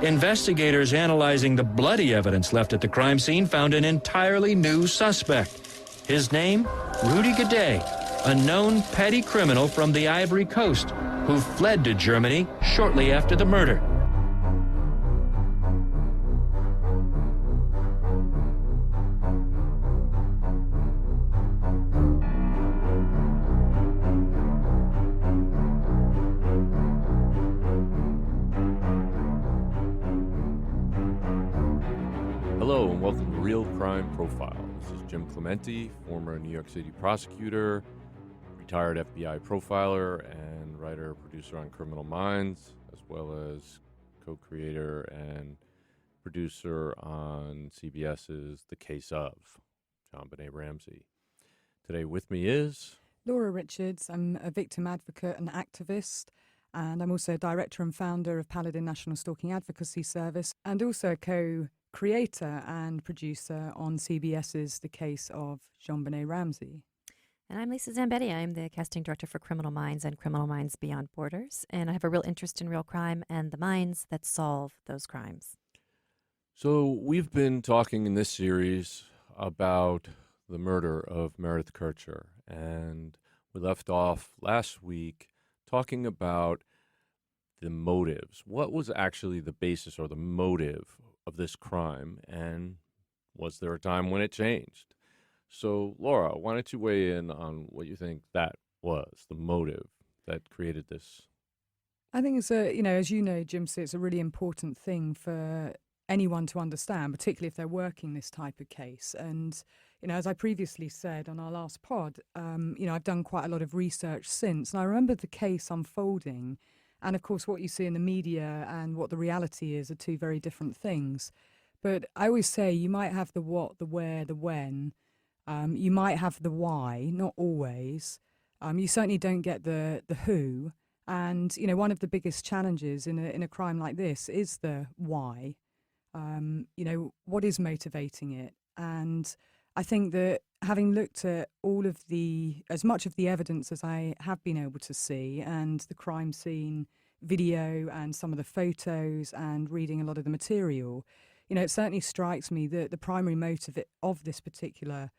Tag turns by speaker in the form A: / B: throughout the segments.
A: Investigators analyzing the bloody evidence left at the crime scene found an entirely new suspect. His name, Rudy Gaudet, a known petty criminal from the Ivory Coast who fled to Germany shortly after the murder.
B: Hello and welcome to Real Crime Profile. This is Jim Clementi, former New York City prosecutor, retired FBI profiler, and writer-producer on Criminal Minds, as well as co-creator and producer on CBS's The Case of JonBenet Ramsey. Today with me is
C: Laura Richards. I'm a victim advocate and activist, and I'm also director and founder of Paladin National Stalking Advocacy Service, and also a co-creator and producer on CBS's The Case of JonBenet Ramsey.
D: And I'm Lisa Zambetti. I'm the casting director for Criminal Minds and Criminal Minds Beyond Borders, and I have a real interest in real crime and the minds that solve those crimes.
B: So we've been talking in this series about the murder of Meredith Kircher, and we left off last week talking about the motives. What was actually the basis or the motive of this crime, and was there a time when it changed? So, Laura, why don't you weigh in on what you think that was, the motive that created this?
C: I think it's as you know, Jim, it's a really important thing for anyone to understand, particularly if they're working this type of case. And, as I previously said on our last pod, I've done quite a lot of research since, and I remember the case unfolding. And, of course, what you see in the media and what the reality is are two very different things. But I always say you might have the what, the where, the when. You might have the why, not always. You certainly don't get the who. And, one of the biggest challenges in a crime like this is the why. What is motivating it? And I think that having looked at as much of the evidence as I have been able to see, and the crime scene video and some of the photos and reading a lot of the material, it certainly strikes me that the primary motive of this particular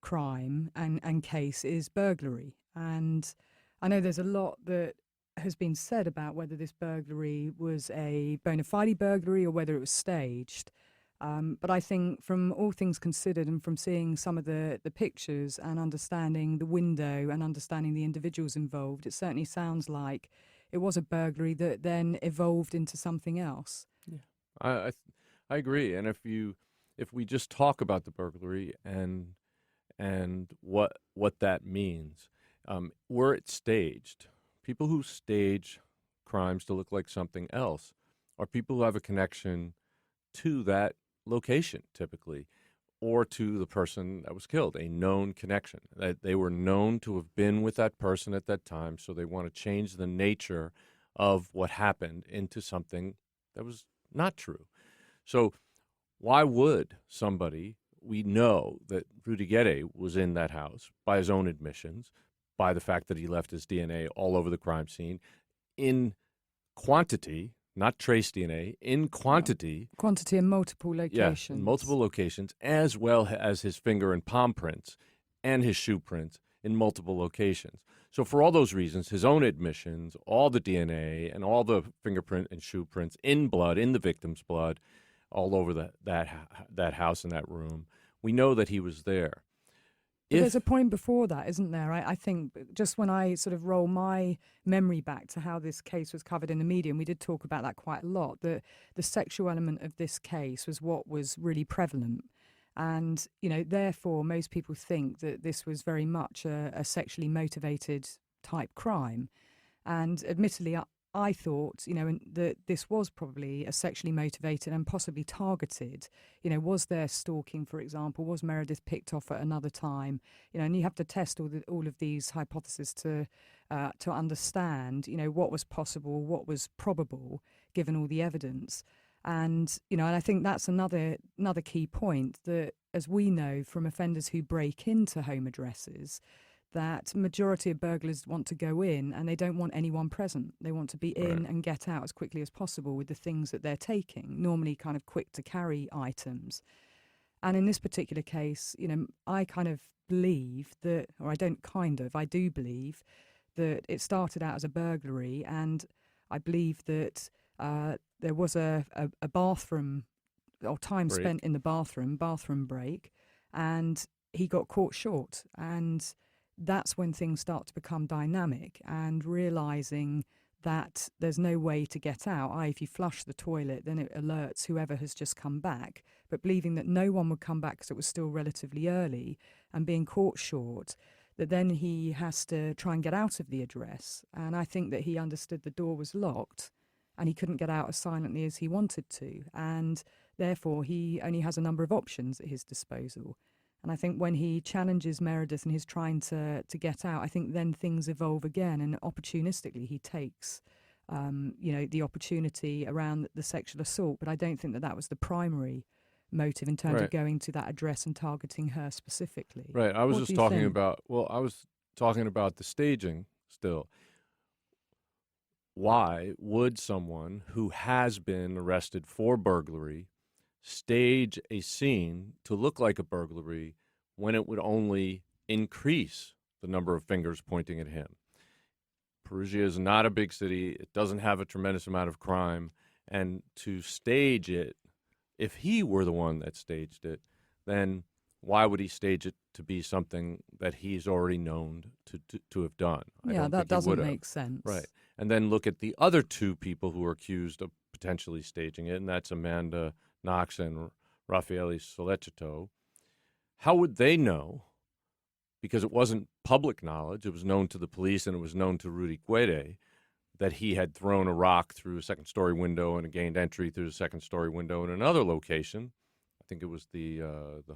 C: crime and case is burglary. And I know there's a lot that has been said about whether this burglary was a bona fide burglary or whether it was staged. But I think from all things considered and from seeing some of the pictures and understanding the window and understanding the individuals involved, it certainly sounds like it was a burglary that then evolved into something else.
B: Yeah, I agree. And if we just talk about the burglary and what that means, were it staged, people who stage crimes to look like something else are people who have a connection to that location, typically, or to the person that was killed, a known connection, that they were known to have been with that person at that time, so they want to change the nature of what happened into something that was not true. So why would somebody, we know that Rudy Gaudet was in that house by his own admissions, by the fact that he left his DNA all over the crime scene in quantity, not trace DNA, in quantity.
C: Quantity in multiple locations.
B: Yeah, in multiple locations, as well as his finger and palm prints and his shoe prints in multiple locations. So for all those reasons, his own admissions, all the DNA and all the fingerprint and shoe prints in blood, in the victim's blood, all over that house and that room, we know that he was there.
C: There's a point before that, isn't there? I think just when I sort of roll my memory back to how this case was covered in the media, and we did talk about that quite a lot, that the sexual element of this case was what was really prevalent. And, therefore, most people think that this was very much a sexually motivated type crime. And admittedly, I thought, that this was probably a sexually motivated and possibly targeted. Was there stalking, for example? Was Meredith picked off at another time? And you have to test all of these hypotheses to understand, what was possible, what was probable, given all the evidence. And, and I think that's another key point, that, as we know from offenders who break into home addresses, that majority of burglars want to go in and they don't want anyone present. They want to be in and get out as quickly as possible with the things that they're taking, normally kind of quick to carry items. And in this particular case, I kind of believe that, or I don't kind of, I do believe that it started out as a burglary, and I believe that there was a bathroom or time
B: break.
C: spent in the bathroom break, and he got caught short. And that's when things start to become dynamic, and realising that there's no way to get out. If you flush the toilet, then it alerts whoever has just come back. But believing that no one would come back because it was still relatively early, and being caught short, that then he has to try and get out of the address. And I think that he understood the door was locked and he couldn't get out as silently as he wanted to. And therefore, he only has a number of options at his disposal. And I think when he challenges Meredith and he's trying to get out, I think then things evolve again, and opportunistically he takes, the opportunity around the sexual assault. But I don't think that was the primary motive in terms of going to that address and targeting her specifically.
B: Right. I was just talking about, I was talking about the staging still. Why would someone who has been arrested for burglary stage a scene to look like a burglary when it would only increase the number of fingers pointing at him? Perugia is not a big city. It doesn't have a tremendous amount of crime. And to stage it, if he were the one that staged it, then why would he stage it to be something that he's already known to have done?
C: That doesn't make sense.
B: Right. And then look at the other two people who are accused of potentially staging it, and that's Amanda Knox and Raffaele Sollecito. How would they know? Because it wasn't public knowledge. It was known to the police, and it was known to Rudy Guede that he had thrown a rock through a second-story window and gained entry through the second-story window in another location. I think it was the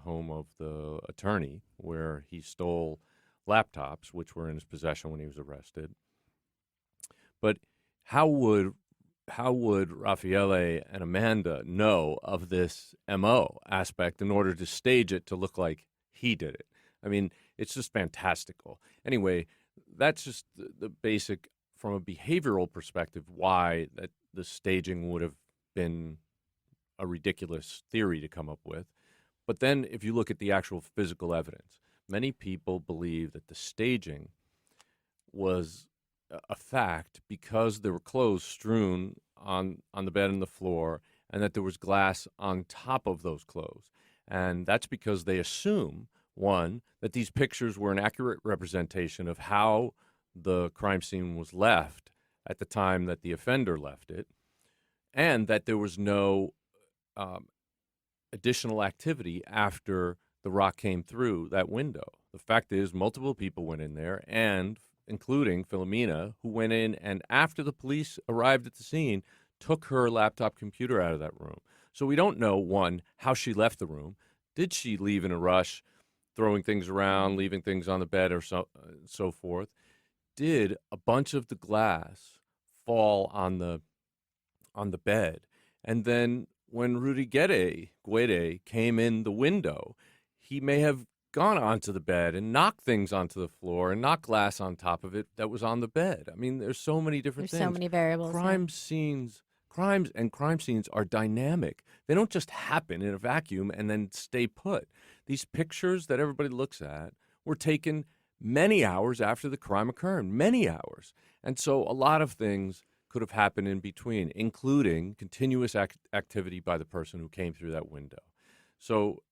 B: home of the attorney, where he stole laptops, which were in his possession when he was arrested. But how would Raffaele and Amanda know of this MO aspect in order to stage it to look like he did it? I mean, it's just fantastical. Anyway, that's just the basic, from a behavioral perspective, why that the staging would have been a ridiculous theory to come up with. But then if you look at the actual physical evidence, many people believe that the staging was a fact because there were clothes strewn on the bed and the floor, and that there was glass on top of those clothes. And that's because they assume, one, that these pictures were an accurate representation of how the crime scene was left at the time that the offender left it, and that there was no additional activity after the rock came through that window. The fact is, multiple people went in there, and including Philomena, who went in and after the police arrived at the scene, took her laptop computer out of that room. So we don't know, one, how she left the room. Did she leave in a rush, throwing things around, leaving things on the bed, or so forth? Did a bunch of the glass fall on the bed? And then when Rudy Guede came in the window, he may have gone onto the bed and knocked things onto the floor and knocked glass on top of it that was on the bed. I mean, there's so many different things.
D: There's so many variables.
B: Crimes and crime scenes are dynamic. They don't just happen in a vacuum and then stay put. These pictures that everybody looks at were taken many hours after the crime occurred, many hours. And so a lot of things could have happened in between, including continuous activity by the person who came through that window. So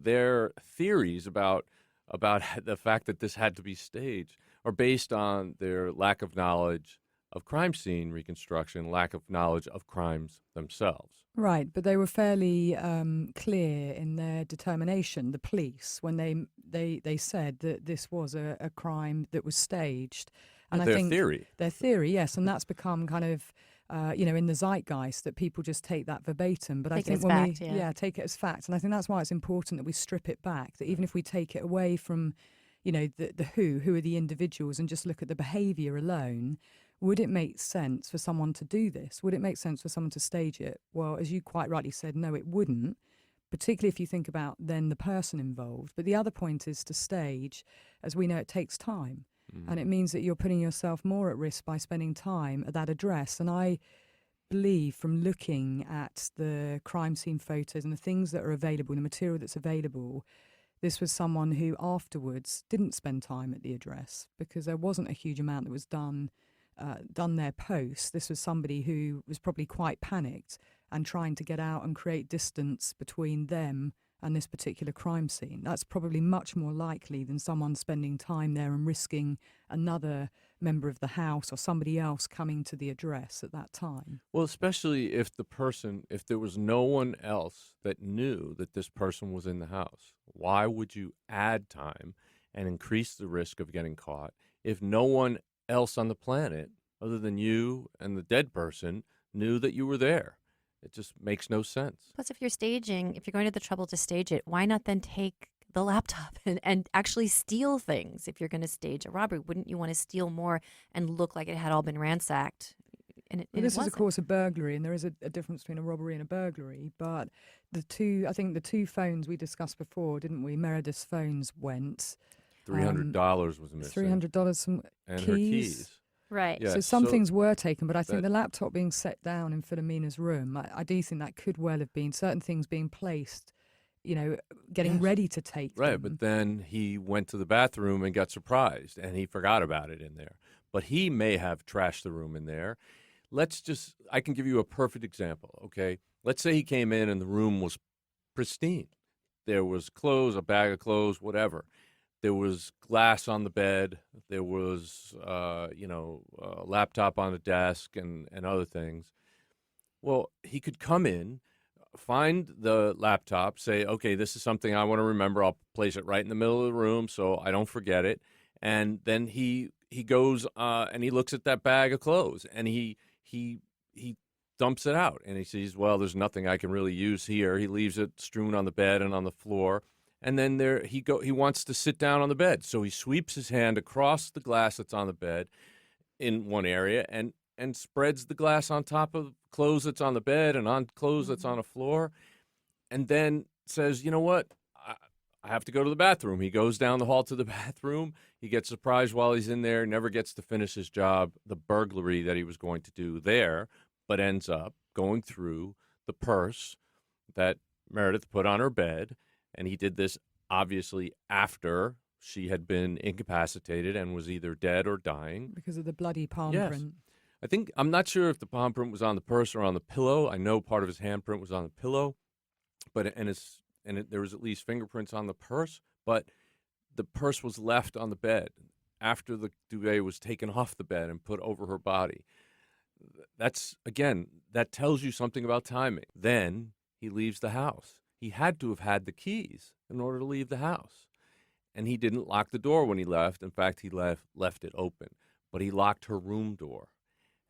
B: their theories about the fact that this had to be staged are based on their lack of knowledge of crime scene reconstruction, lack of knowledge of crimes themselves.
C: Right, but they were fairly clear in their determination, the police, when they said that this was a crime that was staged. And I think their theory, yes, and that's become kind of in the zeitgeist that people just take that verbatim. But I think when take it as fact, and I think that's why it's important that we strip it back. That even if we take it away from, the who are the individuals, and just look at the behaviour alone, would it make sense for someone to do this? Would it make sense for someone to stage it? Well, as you quite rightly said, no, it wouldn't. particularly if you think about then the person involved. But the other point is to stage, as we know, it takes time. And it means that you're putting yourself more at risk by spending time at that address. And I believe from looking at the crime scene photos and the things that are available, the material that's available, this was someone who afterwards didn't spend time at the address because there wasn't a huge amount that was done there post. This was somebody who was probably quite panicked and trying to get out and create distance between them and this particular crime scene. That's probably much more likely than someone spending time there and risking another member of the house or somebody else coming to the address at that time.
B: Well, especially if there was no one else that knew that this person was in the house, why would you add time and increase the risk of getting caught if no one else on the planet, other than you and the dead person, knew that you were there? It just makes no sense.
D: Plus, if you're going to the trouble to stage it, why not then take the laptop and actually steal things? If you're going to stage a robbery, wouldn't you want to steal more and look like it had all been ransacked? And
C: this is, of course, a burglary, and there is a difference between a robbery and a burglary. But I think the two phones we discussed before, didn't we? Meredith's phones went.
B: $300 was missing.
C: $300 from
B: and
C: keys.
B: her keys.
D: Right.
C: Yeah, so some things were taken, but I think the laptop being set down in Philomena's room, I do think that could well have been certain things being placed, getting ready to take them.
B: Right, but then he went to the bathroom and got surprised, and he forgot about it in there. But he may have trashed the room in there. I can give you a perfect example, okay? Let's say he came in and the room was pristine. There was clothes, a bag of clothes, whatever. There was glass on the bed. There was, a laptop on the desk and other things. Well, he could come in, find the laptop, say, okay, this is something I want to remember. I'll place it right in the middle of the room so I don't forget it. And then he goes and he looks at that bag of clothes and he dumps it out. And he sees, well, there's nothing I can really use here. He leaves it strewn on the bed and on the floor. And then he wants to sit down on the bed. So he sweeps his hand across the glass that's on the bed in one area and spreads the glass on top of clothes that's on the bed and on clothes that's on the floor. And then says, you know what? I have to go to the bathroom. He goes down the hall to the bathroom. He gets surprised while he's in there, never gets to finish his job, the burglary that he was going to do there, but ends up going through the purse that Meredith put on her bed. And he did this obviously after she had been incapacitated and was either dead or dying.
C: Because of the bloody palm
B: Yes.
C: print.
B: I'm not sure if the palm print was on the purse or on the pillow. I know part of his handprint was on the pillow, but there was at least fingerprints on the purse, but the purse was left on the bed after the duvet was taken off the bed and put over her body. That tells you something about timing. Then he leaves the house. He had to have had the keys in order to leave the house. And he didn't lock the door when he left. In fact, he left it open. But he locked her room door.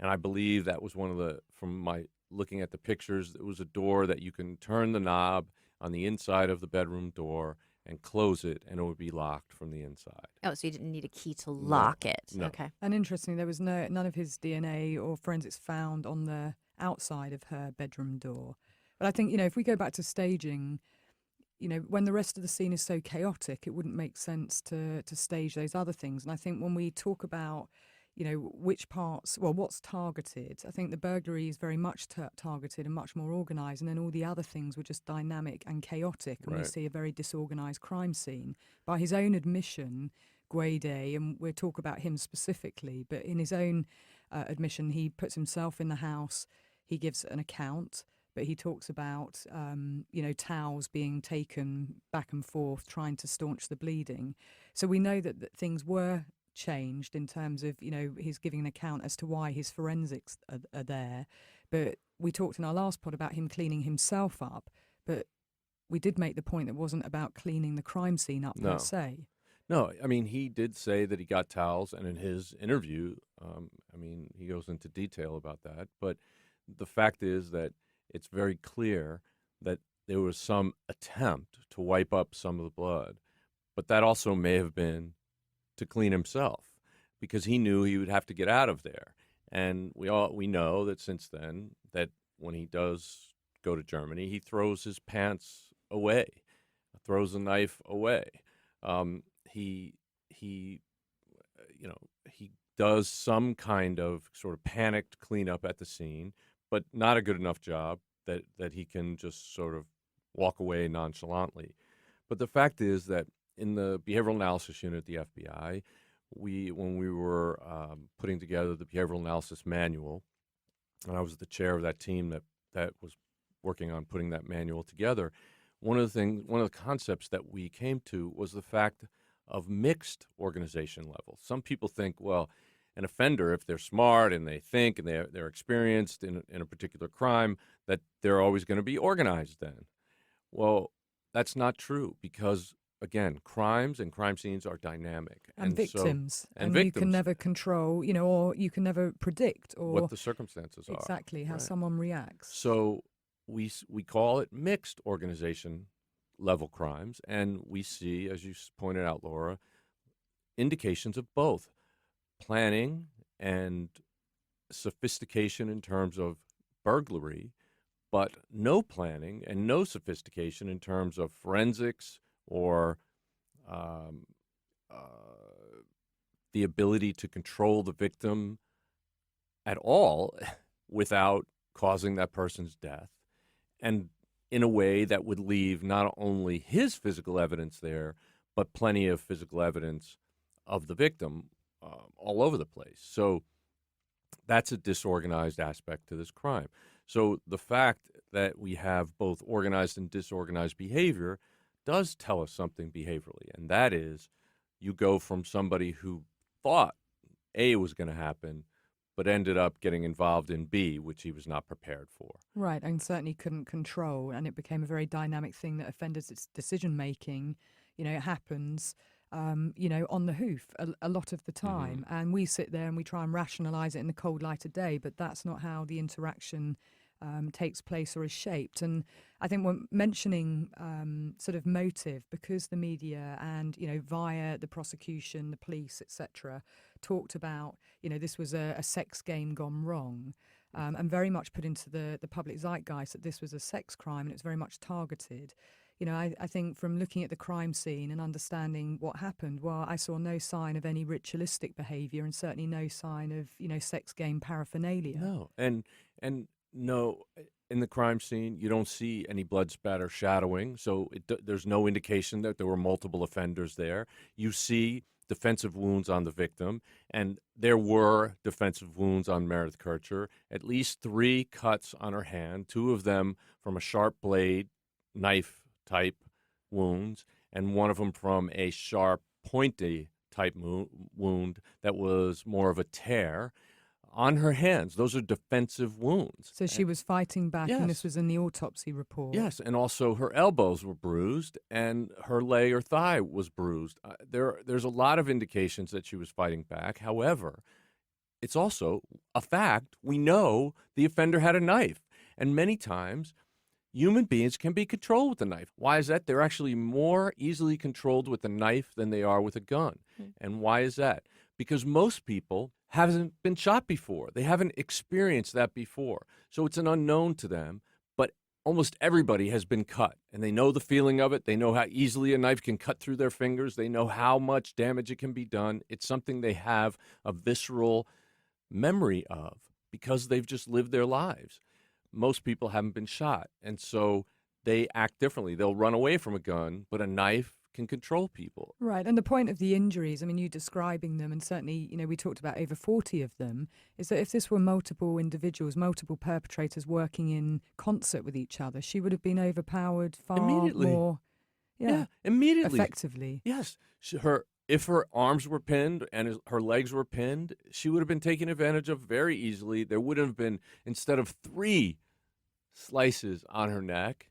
B: And I believe that was from my looking at the pictures, it was a door that you can turn the knob on the inside of the bedroom door and close it, and it would be locked from the inside.
D: Oh, so you didn't need a key to lock it.
B: No.
D: Okay.
C: And interestingly, there was none of his DNA or forensics found on the outside of her bedroom door. But I think, if we go back to staging, when the rest of the scene is so chaotic, it wouldn't make sense to stage those other things. And I think when we talk about, which parts, what's targeted, I think the burglary is very much targeted and much more organised. And then all the other things were just dynamic and chaotic. And we see a very disorganised crime scene. By his own admission, Guede, and we'll talk about him specifically, but in his own admission, he puts himself in the house, he gives an account. But he talks about, towels being taken back and forth, trying to staunch the bleeding. So we know that things were changed in terms of, he's giving an account as to why his forensics are there. But we talked in our last pod about him cleaning himself up. But we did make the point that it wasn't about cleaning the crime scene up per se.
B: No, I mean, he did say that he got towels. And in his interview, he goes into detail about that. But the fact is that it's very clear that there was some attempt to wipe up some of the blood, but that also may have been to clean himself because he knew he would have to get out of there. And we know that since then, that when he does go to Germany, he throws his pants away, throws the knife away. He he does some kind of sort of panicked cleanup at the scene, but not a good enough job that he can just sort of walk away nonchalantly. But the fact is that in the behavioral analysis unit at the FBI, when we were putting together the behavioral analysis manual, and I was the chair of that team that was working on putting that manual together, one of the concepts that we came to was the fact of mixed organization levels. Some people think, well, an offender, if they're smart and they think and they're experienced in a particular crime, that they're always going to be organized then. Well, that's not true because, again, crimes and crime scenes are dynamic.
C: And victims.
B: And
C: you can never control, or you can never predict or
B: what the circumstances are.
C: Exactly, how
B: Right.
C: someone reacts.
B: So we call it mixed organization level crimes, and we see, as you pointed out, Laura, indications of both planning and sophistication in terms of burglary, but no planning and no sophistication in terms of forensics or the ability to control the victim at all without causing that person's death, and in a way that would leave not only his physical evidence there, but plenty of physical evidence of the victim all over the place. So that's a disorganized aspect to this crime. So the fact that we have both organized and disorganized behavior does tell us something behaviorally, and that is you go from somebody who thought A was going to happen but ended up getting involved in B, which he was not prepared for.
C: Right, and certainly couldn't control, and it became a very dynamic thing that offenders' decision-making, it happens, on the hoof a lot of the time. And we sit there and we try and rationalise it in the cold light of day, but that's not how the interaction takes place or is shaped. And I think we're mentioning sort of motive, because the media and, via the prosecution, the police, etc., talked about, this was a sex game gone wrong, and very much put into the public zeitgeist that this was a sex crime, and it was very much targeted. I think from looking at the crime scene and understanding what happened, well, I saw no sign of any ritualistic behaviour and certainly no sign of, sex game paraphernalia.
B: No, and no, in the crime scene, you don't see any blood spatter shadowing, so there's no indication that there were multiple offenders there. You see defensive wounds on the victim, and there were defensive wounds on Meredith Kircher, at least 3 cuts on her hand, 2 of them from a sharp blade, knife-type wounds, and one of them from a sharp, pointy-type wound that was more of a tear on her hands. Those are defensive wounds.
C: So she was fighting back,
B: Yes.
C: and this was in the autopsy report.
B: Yes, and also her elbows were bruised, and her leg or thigh was bruised. There's a lot of indications that she was fighting back. However, it's also a fact. We know the offender had a knife, and many times human beings can be controlled with a knife. Why is that? They're actually more easily controlled with a knife than they are with a gun. And why is that? Because most people haven't been shot before. They haven't experienced that before. So it's an unknown to them, but almost everybody has been cut, and they know the feeling of it. They know how easily a knife can cut through their fingers. They know how much damage it can be done. It's something they have a visceral memory of because they've just lived their lives. Most people haven't been shot, and so they act differently. They'll run away from a gun, but a knife can control people.
C: Right, and the point of the injuries, I mean, you describing them, and certainly, we talked about over 40 of them, is that if this were multiple individuals, multiple perpetrators working in concert with each other, she would have been overpowered far
B: Immediately.
C: more,
B: Immediately.
C: effectively.
B: Yes. If her arms were pinned and her legs were pinned, she would have been taken advantage of very easily. There would have been, instead of 3 slices on her neck,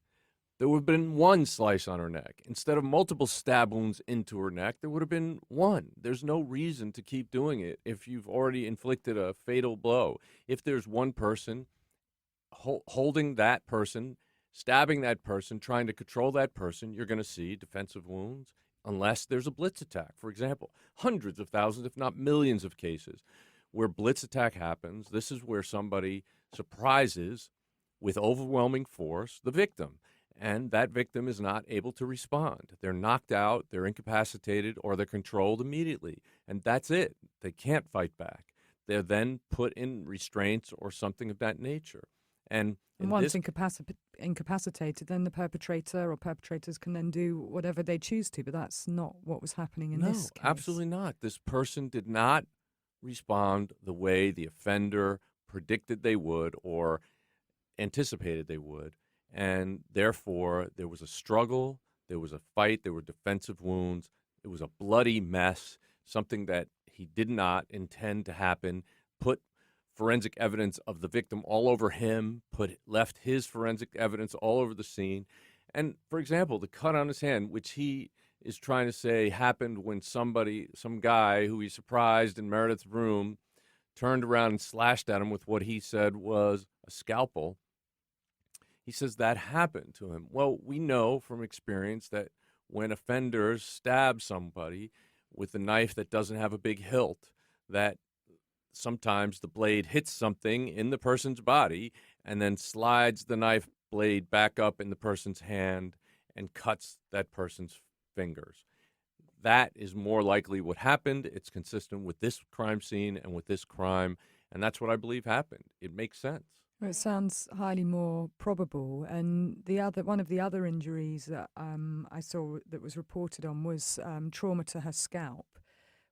B: there would have been 1 slice on her neck. Instead of multiple stab wounds into her neck, there would have been 1. There's no reason to keep doing it if you've already inflicted a fatal blow. If there's one person holding that person, stabbing that person, trying to control that person, you're going to see defensive wounds unless there's a blitz attack. For example, hundreds of thousands, if not millions of cases where blitz attack happens. This is where somebody surprises with overwhelming force the victim. and that victim is not able to respond. They're knocked out, they're incapacitated, or they're controlled immediately, and that's it. They can't fight back. They're then put in restraints or something of that nature. And
C: once incapacitated, then the perpetrator or perpetrators can then do whatever they choose to, but that's not what was happening in this case.
B: No, absolutely not. This person did not respond the way the offender predicted they would or anticipated they would, and therefore there was a struggle, there was a fight, there were defensive wounds, it was a bloody mess, something that he did not intend to happen, put forensic evidence of the victim all over him, left his forensic evidence all over the scene. And, for example, the cut on his hand, which he is trying to say happened when some guy who he surprised in Meredith's room turned around and slashed at him with what he said was a scalpel. He says that happened to him. Well, we know from experience that when offenders stab somebody with a knife that doesn't have a big hilt, that sometimes the blade hits something in the person's body and then slides the knife blade back up in the person's hand and cuts that person's fingers. That is more likely what happened. It's consistent with this crime scene and with this crime, and that's what I believe happened. It makes sense.
C: Well, it sounds highly more probable. And one of the other injuries that I saw that was reported on was trauma to her scalp,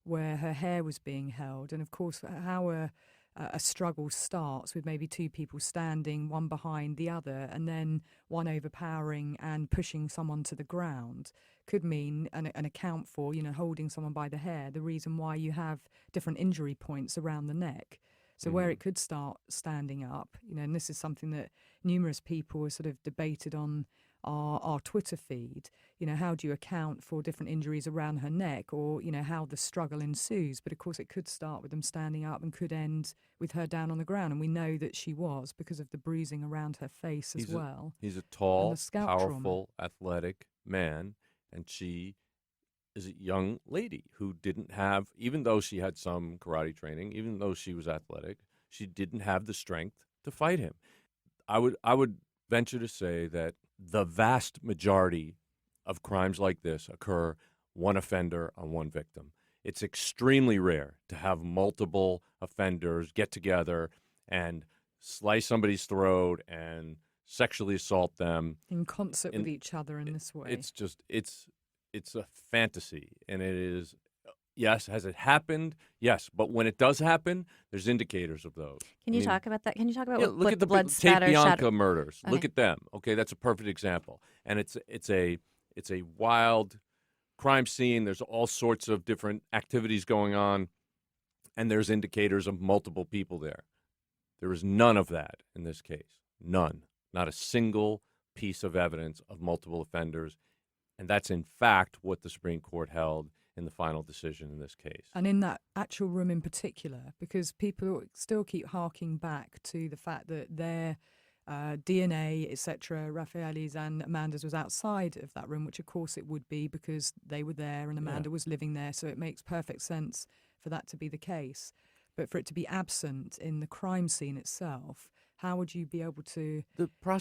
C: where her hair was being held. And of course, how a struggle starts with maybe two people standing, one behind the other, and then one overpowering and pushing someone to the ground could mean and account for, holding someone by the hair, the reason why you have different injury points around the neck. So where it could start standing up, and this is something that numerous people have sort of debated on our Twitter feed, how do you account for different injuries around her neck, or, how the struggle ensues. But of course it could start with them standing up and could end with her down on the ground. And we know that she was, because of the bruising around her face as well.
B: He's a tall,
C: trauma.
B: powerful, athletic man, and she is a young lady who didn't have, even though she had some karate training, even though she was athletic, she didn't have the strength to fight him. I would venture to say that the vast majority of crimes like this occur one offender on one victim. It's extremely rare to have multiple offenders get together and slice somebody's throat and sexually assault them
C: in concert with each other in this way.
B: It's a fantasy, and it is. Yes, has it happened? Yes, but when it does happen, there's indicators of those.
D: Can you talk about that? Can you talk about
B: look at the
D: blood spatter
B: Bianca murders?
D: Okay.
B: Look at them. Okay, that's a perfect example, and it's a wild crime scene. There's all sorts of different activities going on, and there's indicators of multiple people there. There is none of that in this case. None. Not a single piece of evidence of multiple offenders, and that's in fact what the Supreme Court held in the final decision in this case.
C: And in that actual room in particular, because people still keep harking back to the fact that their DNA, etc., Raffaele's and Amanda's was outside of that room, which of course it would be because they were there and Amanda was living there, so it makes perfect sense for that to be the case. But for it to be absent in the crime scene itself, how would you be able to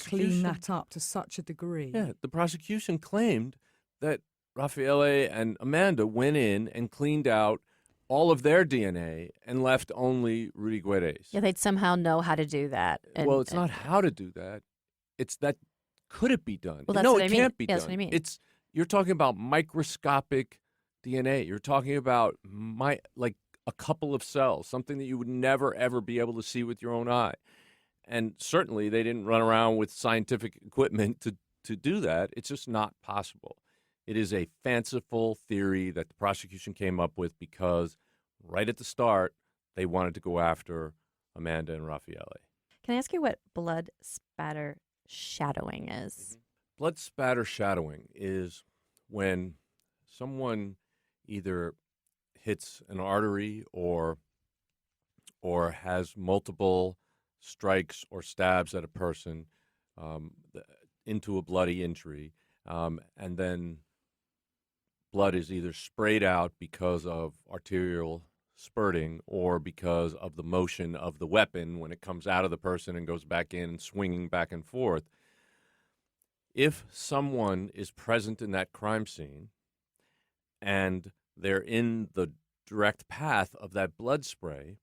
C: clean that up to such a degree?
B: Yeah, the prosecution claimed that Raffaele and Amanda went in and cleaned out all of their DNA and left only Rudy Guedes.
D: Yeah, they'd somehow know how to do that.
B: Well, it's not how to do that. It's that could it be done?
D: Well, that's
B: no,
D: what I
B: it
D: mean.
B: can't be
D: Yeah,
B: done.
D: that's what I mean.
B: You're talking about microscopic DNA. You're talking about like a couple of cells, something that you would never ever be able to see with your own eye. And certainly they didn't run around with scientific equipment to do that. It's just not possible. It is a fanciful theory that the prosecution came up with because right at the start, they wanted to go after Amanda and Raffaele.
D: Can I ask you what blood spatter shadowing is?
B: Blood spatter shadowing is when someone either hits an artery or has multiple strikes or stabs at a person into a bloody injury, and then blood is either sprayed out because of arterial spurting or because of the motion of the weapon when it comes out of the person and goes back in and swinging back and forth. if someone is present in that crime scene and they're in the direct path of that blood spray,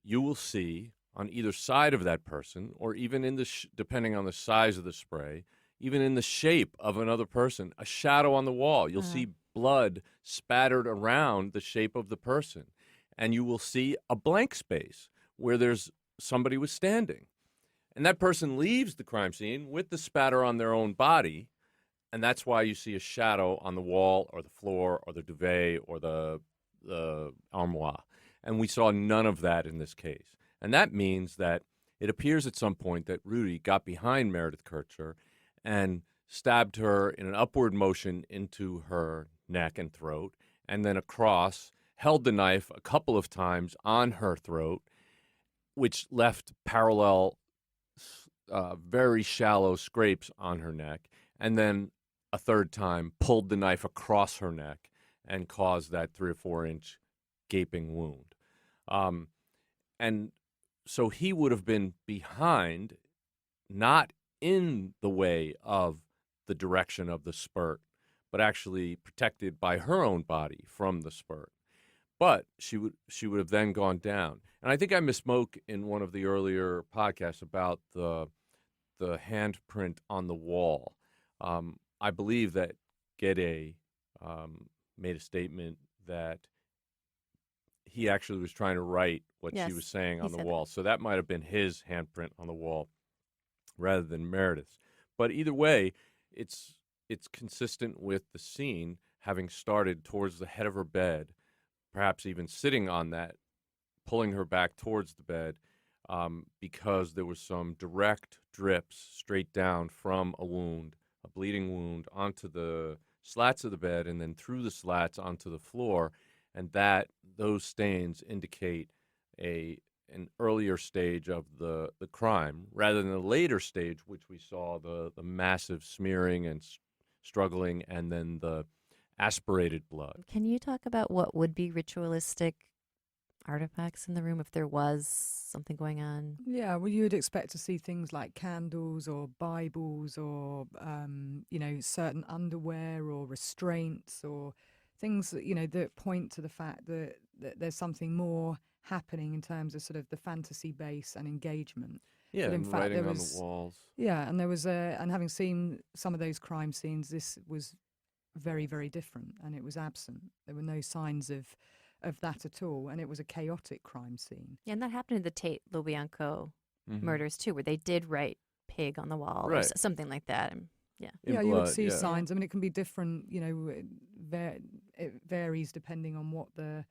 B: you will see on either side of that person, or even in the depending on the size of the spray, even in the shape of another person, a shadow on the wall. You'll see blood spattered around the shape of the person, and you will see a blank space where there's somebody was standing. And that person leaves the crime scene with the spatter on their own body, and that's why you see a shadow on the wall or the floor or the duvet or the armoire. And we saw none of that in this case. And that means that it appears at some point that Rudy got behind Meredith Kircher and stabbed her in an upward motion into her neck and throat, and then across, held the knife a couple of times on her throat, which left parallel, very shallow scrapes on her neck, and then a third time pulled the knife across her neck and caused that 3 or 4 inch gaping wound. And so he would have been behind, not in the way of the direction of the spurt, but actually protected by her own body from the spurt. But she would have then gone down. And I think I misspoke in one of the earlier podcasts about the handprint on the wall. I believe that Gede made a statement that he actually was trying to write what she was saying on the wall. So that might have been his handprint on the wall rather than Meredith's. But either way, it's consistent with the scene having started towards the head of her bed, perhaps even sitting on that, pulling her back towards the bed, because there was some direct drips straight down from a wound, a bleeding wound, onto the slats of the bed and then through the slats onto the floor. And those stains indicate an earlier stage of the crime rather than a later stage, which we saw the massive smearing and struggling and then the aspirated blood.
D: Can you talk about what would be ritualistic artifacts in the room if there was something going on?
C: Yeah, well, you would expect to see things like candles or Bibles or, certain underwear or restraints or things that, that point to the fact that there's something more happening in terms of sort of the fantasy base and engagement.
B: Yeah,
C: but in
B: and
C: fact,
B: writing
C: there
B: on
C: was,
B: the walls.
C: Yeah, and there was and having seen some of those crime scenes, this was very, very different, and it was absent. There were no signs of that at all, and it was a chaotic crime scene.
D: Yeah, and that happened in the Tate LoBianco murders too, where they did write pig on the wall or something like that. And,
C: you would see signs. I mean, it can be different. It varies depending on what the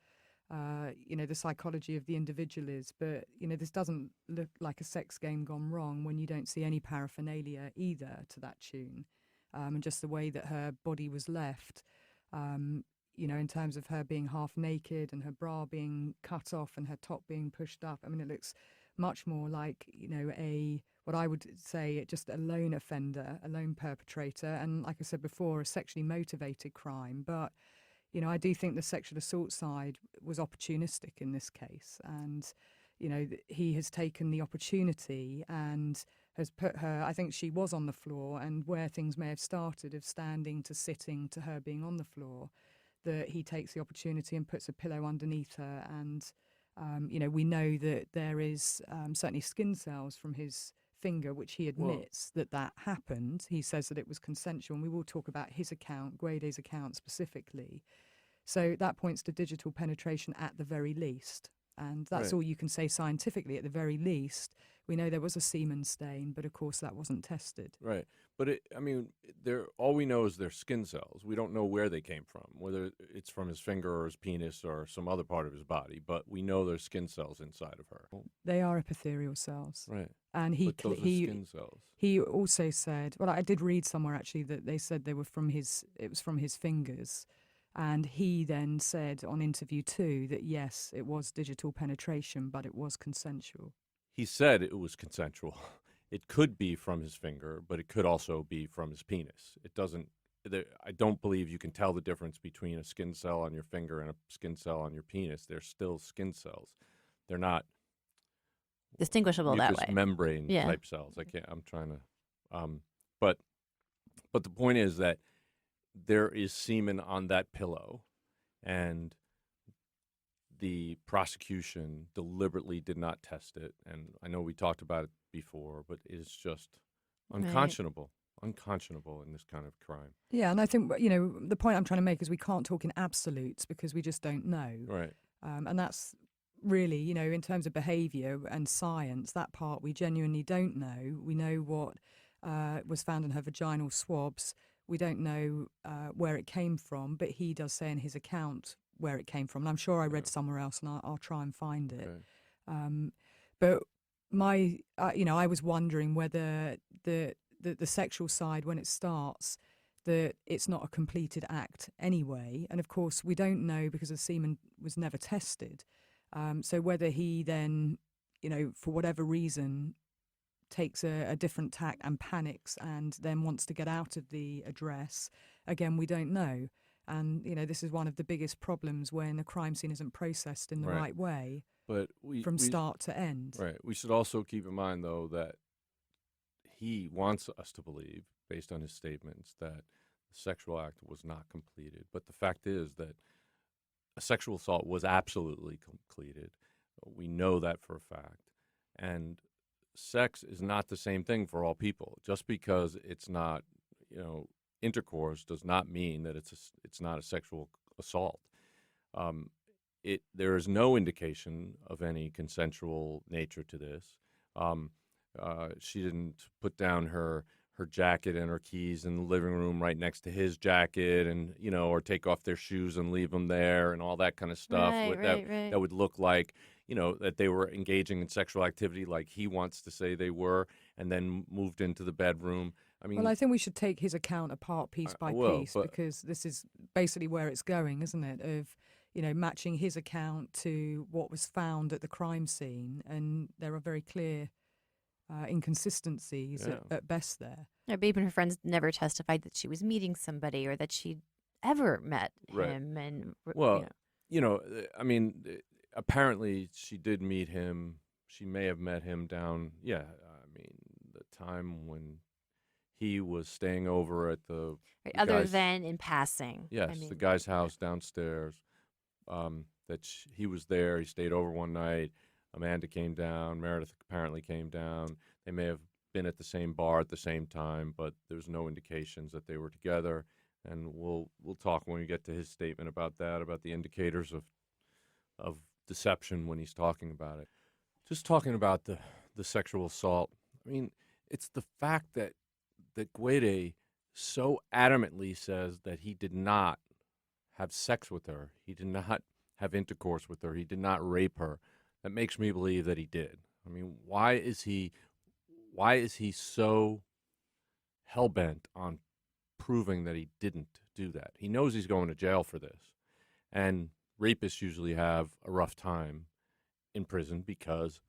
C: psychology of the individual is. But this doesn't look like a sex game gone wrong when you don't see any paraphernalia either to that tune, and just the way that her body was left. In terms of her being half naked and her bra being cut off and her top being pushed up. I mean, it looks much more like, what I would say just a lone offender, a lone perpetrator. And like I said before, a sexually motivated crime. But, I do think the sexual assault side was opportunistic in this case. And, he has taken the opportunity and has put her, I think she was on the floor, and where things may have started of standing to sitting to her being on the floor, that he takes the opportunity and puts a pillow underneath her. And, we know that there is certainly skin cells from his finger, which he admits that happened. He says that it was consensual, and we will talk about his account, Guede's account specifically. So that points to digital penetration at the very least. And that's all you can say scientifically. At the very least, we know there was a semen stain, but of course that wasn't tested.
B: Right. But all we know is they're skin cells. We don't know where they came from, whether it's from his finger or his penis or some other part of his body. But we know there's skin cells inside of her.
C: They are epithelial cells.
B: Right.
C: And
B: those are skin cells.
C: He also said, well, I did read somewhere actually that they said it was from his fingers. And he then said on interview 2 that yes, it was digital penetration, but it was consensual.
B: He said it was consensual. It could be from his finger, but it could also be from his penis. It doesn't. I don't believe you can tell the difference between a skin cell on your finger and a skin cell on your penis. They're still skin cells. They're not
D: distinguishable that way.
B: Membrane type cells. I'm trying to. But But the point is that there is semen on that pillow, and the prosecution deliberately did not test it. And I know we talked about it before, but it is just unconscionable. Unconscionable in this kind of crime.
C: Yeah, and I think, you know, the point I'm trying to make is we can't talk in absolutes because we just don't know.
B: Right.
C: And that's really, you know, in terms of behaviour and science, that part we genuinely don't know. We know what was found in her vaginal swabs. We don't know where it came from, but he does say in his account where it came from. And I'm sure I read somewhere else, and I'll try and find it.
B: Okay.
C: But you know, I was wondering whether the sexual side, when it starts, that it's not a completed act anyway. And of course, we don't know because the semen was never tested. So whether he then, you know, for whatever reason, takes a different tack and panics and then wants to get out of the address, again, we don't know. And, you know, this is one of the biggest problems when a crime scene isn't processed in the right way,
B: but
C: from start to end.
B: Right. We should also keep in mind, though, that he wants us to believe, based on his statements, that the sexual act was not completed. But the fact is that a sexual assault was absolutely completed. We know that for a fact. And sex is not the same thing for all people. Just because it's not, you know, intercourse does not mean that it's not a sexual assault. There is no indication of any consensual nature to this. She didn't put down her jacket and her keys in the living room right next to his jacket, and, you know, or take off their shoes and leave them there and all that kind of stuff. That would look like, you know, that they were engaging in sexual activity like he wants to say they were, and then moved into the bedroom. I mean,
C: well, I think we should take his account apart piece by piece, because this is basically where it's going, isn't it? Of, you know, matching his account to what was found at the crime scene, and there are very clear inconsistencies at best there.
D: Yeah, Babe and her friends never testified that she was meeting somebody or that she'd ever met him. And
B: well, you know, I mean, apparently she did meet him. She may have met him down. Yeah, I mean, the time when he was staying over at the
D: other than in passing.
B: Yes,
D: I mean,
B: the guy's house downstairs. He was there. He stayed over one night. Amanda came down. Meredith apparently came down. They may have been at the same bar at the same time, but there's no indications that they were together. And we'll talk when we get to his statement about that, about the indicators of deception when he's talking about it. Just talking about the sexual assault. I mean, it's the fact that Guede so adamantly says that he did not have sex with her. He did not have intercourse with her. He did not rape her. That makes me believe that he did. I mean, why is he so hell-bent on proving that he didn't do that? He knows he's going to jail for this. And rapists usually have a rough time in prison because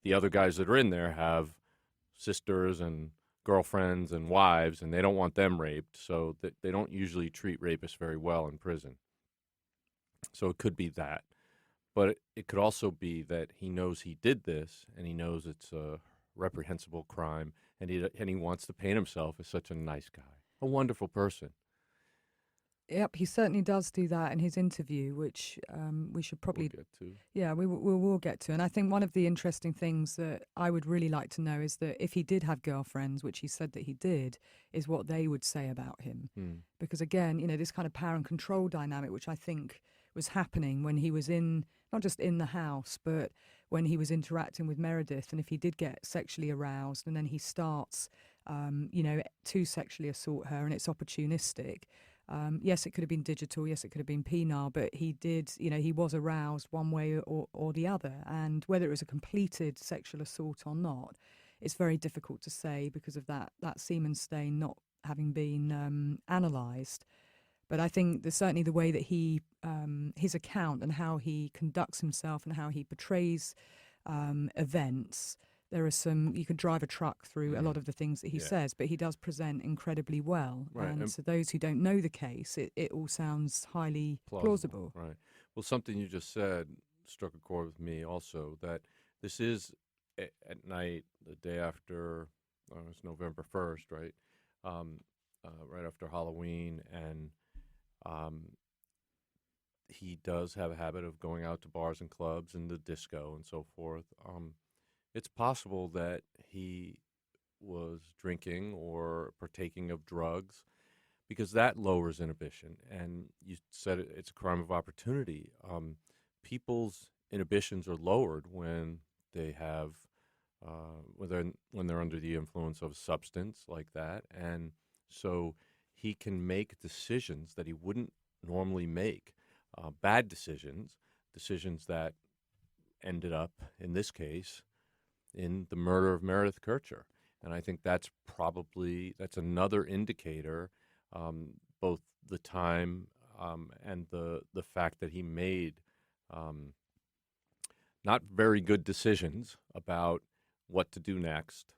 B: the other guys that are in there have sisters and girlfriends and wives, and they don't want them raped, so that they don't usually treat rapists very well in prison. So it could be that. But it could also be that he knows he did this, and he knows it's a reprehensible crime, and he wants to paint himself as such a nice guy, a wonderful person.
C: Yep, he certainly does do that in his interview, which we should probably
B: get to.
C: Yeah, we will get to. And I think one of the interesting things that I would really like to know is that if he did have girlfriends, which he said that he did, is what they would say about him. Because again, you know, this kind of power and control dynamic, which I think was happening when he was not just in the house, but when he was interacting with Meredith. And if he did get sexually aroused and then he starts, you know, to sexually assault her, and it's opportunistic. Yes, it could have been digital. Yes, it could have been penile, but he did, you know, he was aroused one way or the other. And whether it was a completed sexual assault or not, it's very difficult to say because of that semen stain not having been analysed. But I think certainly the way that he, his account and how he conducts himself and how he portrays events, there are you could drive a truck through a lot of the things that he says, but he does present incredibly well.
B: Right.
C: And to those who don't know the case, it all sounds highly plausible.
B: Right. Well, something you just said struck a chord with me also, that this is at night, the day after, it's November 1st, right? right after Halloween, and um, he does have a habit of going out to bars and clubs and the disco and so forth. It's possible that he was drinking or partaking of drugs because that lowers inhibition. And you said it's a crime of opportunity. People's inhibitions are lowered when they have when they're under the influence of a substance like that, and so he can make decisions that he wouldn't normally make, bad decisions that ended up, in this case, in the murder of Meredith Kircher. And I think that's another indicator, both the time and the fact that he made not very good decisions about what to do next.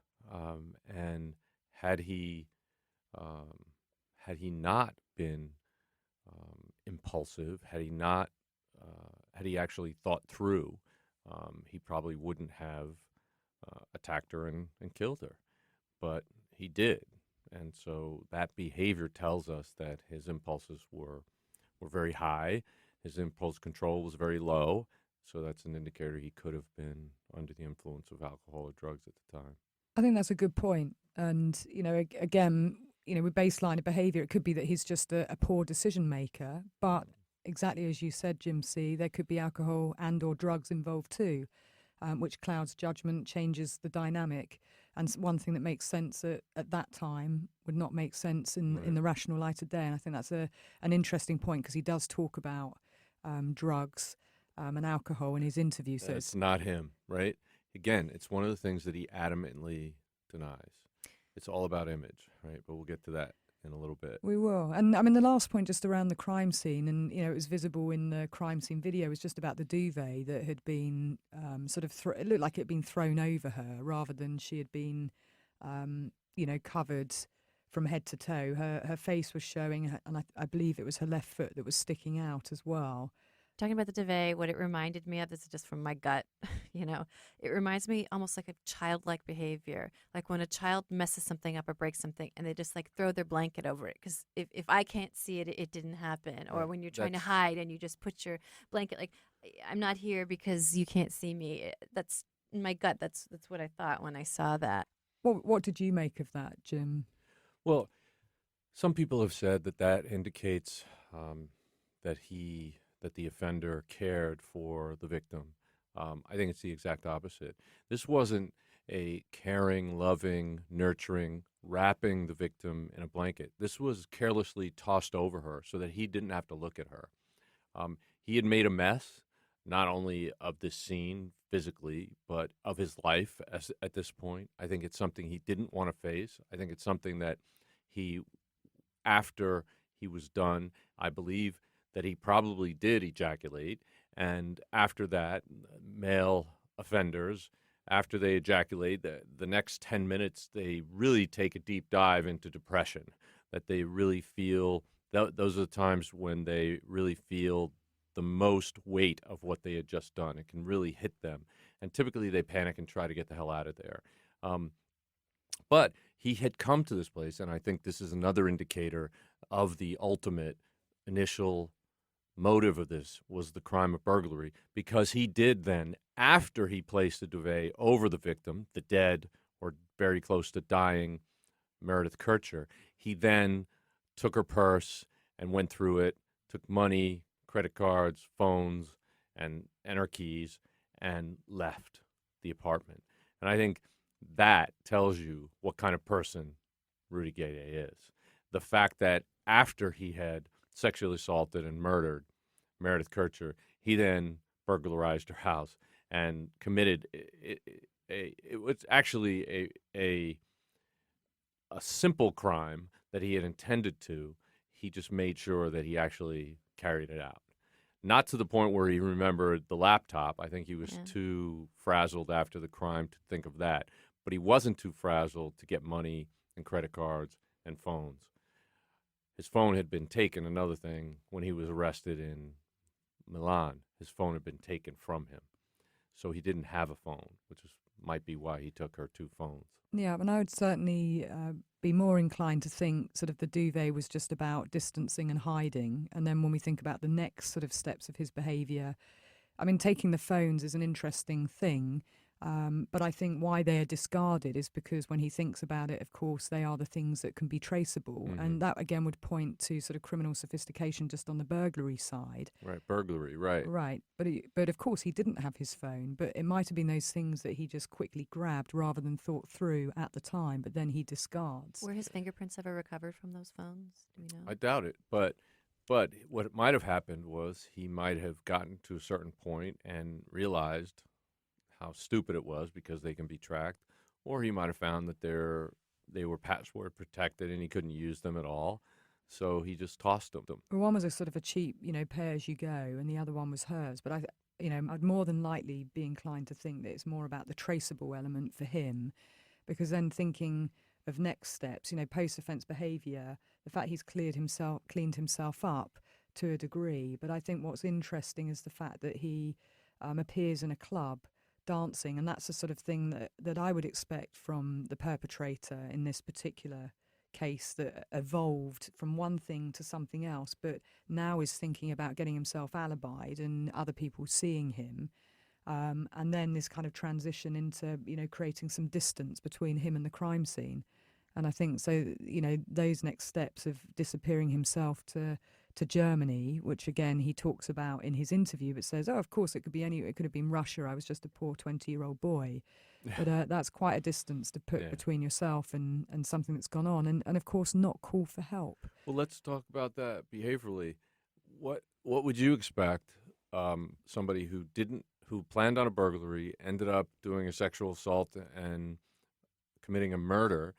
B: And had he not been impulsive, had he actually thought through, he probably wouldn't have attacked her and killed her. But he did. And so that behavior tells us that his impulses were very high. His impulse control was very low. So that's an indicator he could have been under the influence of alcohol or drugs at the time.
C: I think that's a good point. And, again, with baseline of behaviour, it could be that he's just a poor decision maker. But exactly as you said, Jim C., there could be alcohol and or drugs involved too, which clouds judgment, changes the dynamic. And one thing that makes sense at that time would not make sense in the rational light of day. And I think that's an interesting point, because he does talk about drugs and alcohol in his interview. So
B: it's not him, right? Again, it's one of the things that he adamantly denies. It's all about image, right? But we'll get to that in a little bit.
C: We will. And I mean, the last point just around the crime scene, and, it was visible in the crime scene video, was just about the duvet that had been it looked like it had been thrown over her rather than she had been, covered from head to toe. Her face was showing, and I believe it was her left foot that was sticking out as well.
D: Talking about the duvet, what it reminded me of, this is just from my gut, it reminds me almost like a childlike behavior. Like when a child messes something up or breaks something and they just like throw their blanket over it. Because if I can't see it, it didn't happen. Or when you're trying to hide and you just put your blanket, like, I'm not here because you can't see me. That's in my gut. That's what I thought when I saw that.
C: What did you make of that, Jim?
B: Well, some people have said that indicates that the offender cared for the victim. I think it's the exact opposite. This wasn't a caring, loving, nurturing, wrapping the victim in a blanket. This was carelessly tossed over her so that he didn't have to look at her. He had made a mess, not only of this scene physically, but of his life at this point. I think it's something he didn't want to face. I think it's something that after he was done, I believe that he probably did ejaculate. And after that, male offenders, after they ejaculate, the next 10 minutes, they really take a deep dive into depression, that they really feel, those are the times when they really feel the most weight of what they had just done. It can really hit them. And typically they panic and try to get the hell out of there. But he had come to this place, and I think this is another indicator of the ultimate initial motive of this was the crime of burglary, because he did then, after he placed the duvet over the victim, the dead or very close to dying Meredith Kircher, he then took her purse and went through it, took money, credit cards, phones, and her keys, and left the apartment. And I think that tells you what kind of person Rudy Gay is. The fact that after he had sexually assaulted and murdered Meredith Kircher, he then burglarized her house and committed it was actually a simple crime that he had intended to. He just made sure that he actually carried it out. Not to the point where he remembered the laptop. I think he was too frazzled after the crime to think of that. But he wasn't too frazzled to get money and credit cards and phones. His phone had been taken, another thing, when he was arrested in Milan. His phone had been taken from him. So he didn't have a phone, which was might be why he took her 2 phones.
C: Yeah, and I would certainly be more inclined to think sort of the duvet was just about distancing and hiding. And then when we think about the next sort of steps of his behaviour, I mean, taking the phones is an interesting thing. But I think why they are discarded is because when he thinks about it, of course, they are the things that can be traceable. And that, again, would point to sort of criminal sophistication just on the burglary side.
B: Right, burglary, right.
C: Right. But of course, he didn't have his phone. But it might have been those things that he just quickly grabbed rather than thought through at the time, but then he discards.
D: Were his fingerprints ever recovered from those phones? Do we know?
B: I doubt it, but what might have happened was he might have gotten to a certain point and realized how stupid it was because they can be tracked, or he might have found that they were password protected and he couldn't use them at all, so he just tossed them.
C: Well, one was a sort of a cheap, pay as you go, and the other one was hers. But I'd more than likely be inclined to think that it's more about the traceable element for him, because then thinking of next steps, post-offence behaviour, the fact he's cleaned himself up to a degree. But I think what's interesting is the fact that he appears in a club dancing, and that's the sort of thing that I would expect from the perpetrator in this particular case, that evolved from one thing to something else, but now is thinking about getting himself alibied and other people seeing him. And then this kind of transition into, creating some distance between him and the crime scene. And I think so, those next steps of disappearing himself to Germany, which again he talks about in his interview, but says, of course it could have been Russia. I was just a poor 20-year-old boy. But that's quite a distance to put between yourself and something that's gone on, and of course not call for help.
B: Well, let's talk about that behaviorally. What would you expect somebody who planned on a burglary, ended up doing a sexual assault and committing a murder,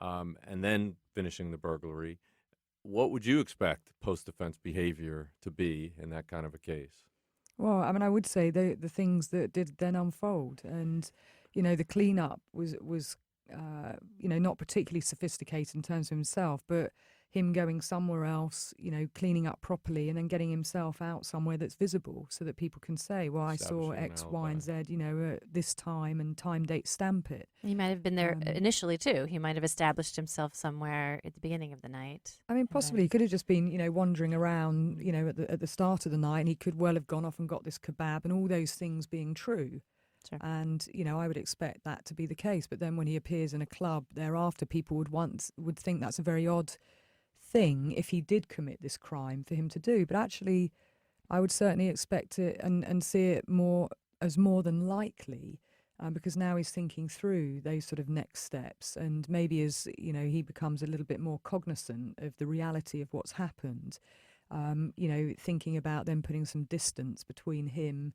B: and then finishing the burglary? What would you expect post-offense behavior to be in that kind of a case?
C: Well, I mean, I would say the things that did then unfold, and the cleanup was not particularly sophisticated in terms of himself, but him going somewhere else, cleaning up properly, and then getting himself out somewhere that's visible so that people can say, well, I saw X, Y, and Z, at this time, and time, date, stamp it.
D: He might have been there initially, too. He might have established himself somewhere at the beginning of the night.
C: I mean, possibly. He could have just been, wandering around, at the start of the night, and he could well have gone off and got this kebab, and all those things being true.
D: Sure.
C: And, I would expect that to be the case. But then when he appears in a club thereafter, people would think that's a very odd thing if he did commit this crime for him to do. But actually, I would certainly expect it and see it more than likely, because now he's thinking through those sort of next steps, and maybe as he becomes a little bit more cognizant of the reality of what's happened, thinking about then putting some distance between him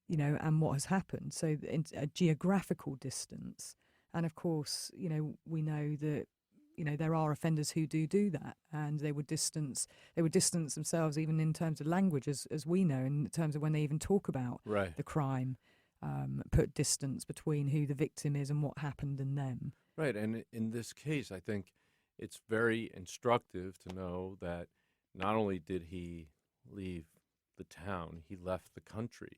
C: and what has happened, so a geographical distance. And of course, we know that there are offenders who do that, and they would distance themselves even in terms of language, as we know, in terms of when they even talk about the crime, put distance between who the victim is and what happened and them.
B: Right, and in this case, I think it's very instructive to know that not only did he leave the town, he left the country.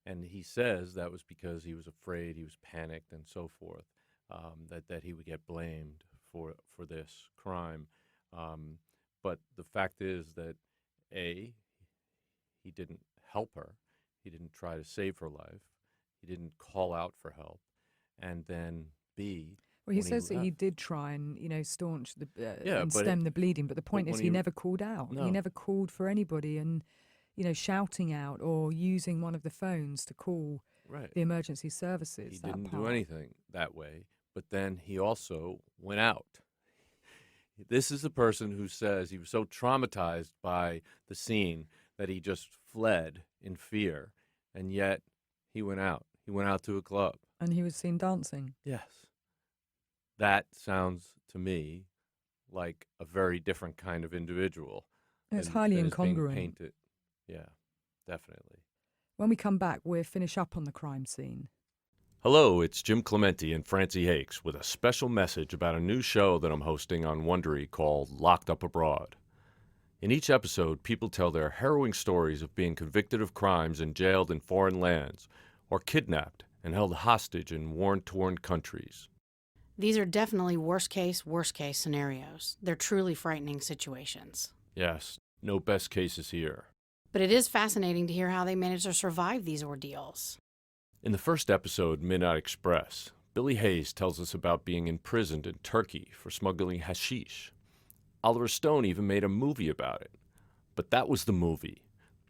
B: And he says that was because he was afraid, he was panicked, and so forth, that he would get blamed for this crime. But the fact is that, A, he didn't help her. He didn't try to save her life. He didn't call out for help. And then, B,
C: well, he says that he did try and, staunch the and
B: but
C: stem the bleeding. But the point is, he never called out.
B: No.
C: He never called for anybody, and shouting out or using one of the phones to call the emergency services.
B: He didn't do anything that way. But then he also went out. This is a person who says he was so traumatized by the scene that he just fled in fear, and yet he went out. He went out to a club.
C: And he was seen dancing.
B: Yes. That sounds to me like a very different kind of individual.
C: It's highly
B: than is being
C: incongruent.
B: painted. Yeah, definitely.
C: When we come back, we'll finish up on the crime scene.
B: Hello, it's Jim Clementi and Francie Hakes with a special message about a new show that I'm hosting on Wondery called Locked Up Abroad. In each episode, people tell their harrowing stories of being convicted of crimes and jailed in foreign lands, or kidnapped and held hostage in war-torn countries.
E: These are definitely worst case scenarios. They're truly frightening situations.
B: Yes, no best cases here.
E: But it is fascinating to hear how they manage to survive these ordeals.
B: In the first episode, Midnight Express, Billy Hayes tells us about being imprisoned in Turkey for smuggling hashish. Oliver Stone even made a movie about it. But that was the movie.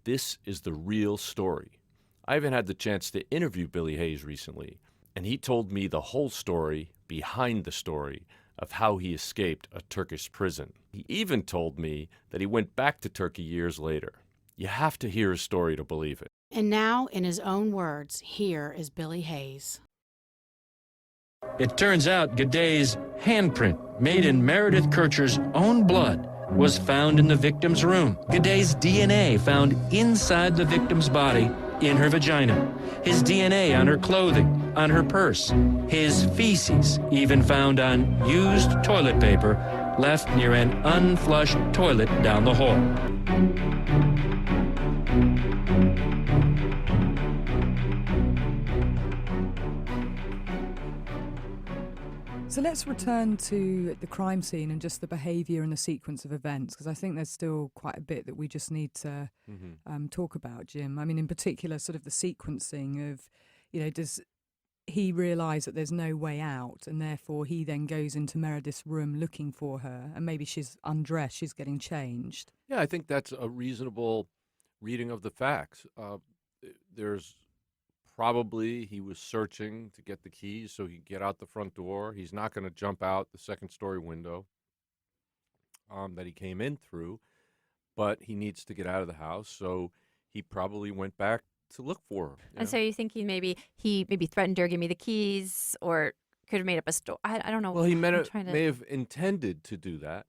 B: This is the real story. I even had the chance to interview Billy Hayes recently, and he told me the whole story behind the story of how he escaped a Turkish prison. He even told me that he went back to Turkey years later. You have to hear his story to believe it.
E: And now, in his own words, here is Billy Hayes.
A: It turns out Gaday's handprint, made in Meredith Kircher's own blood, was found in the victim's room. Gaday's DNA found inside the victim's body in her vagina. His DNA on her clothing, on her purse. His feces even found on used toilet paper left near an unflushed toilet down the hall.
C: So let's return to the crime scene and just the behaviour and the sequence of events, because I think there's still quite a bit that we just need to talk about, Jim. I mean, in particular, sort of the sequencing of, does he realise that there's no way out, and therefore he then goes into Meredith's room looking for her, and maybe she's undressed, she's getting changed.
B: Yeah, I think that's a reasonable reading of the facts. There's probably he was searching to get the keys so he could get out the front door. He's not going to jump out the second-story window that he came in through, but he needs to get out of the house, so he probably went back to look for her.
D: And so you're thinking maybe he threatened her, give me the keys, or could have made up a story. I don't know.
B: Well, he may
D: trying to...
B: may have intended to do that,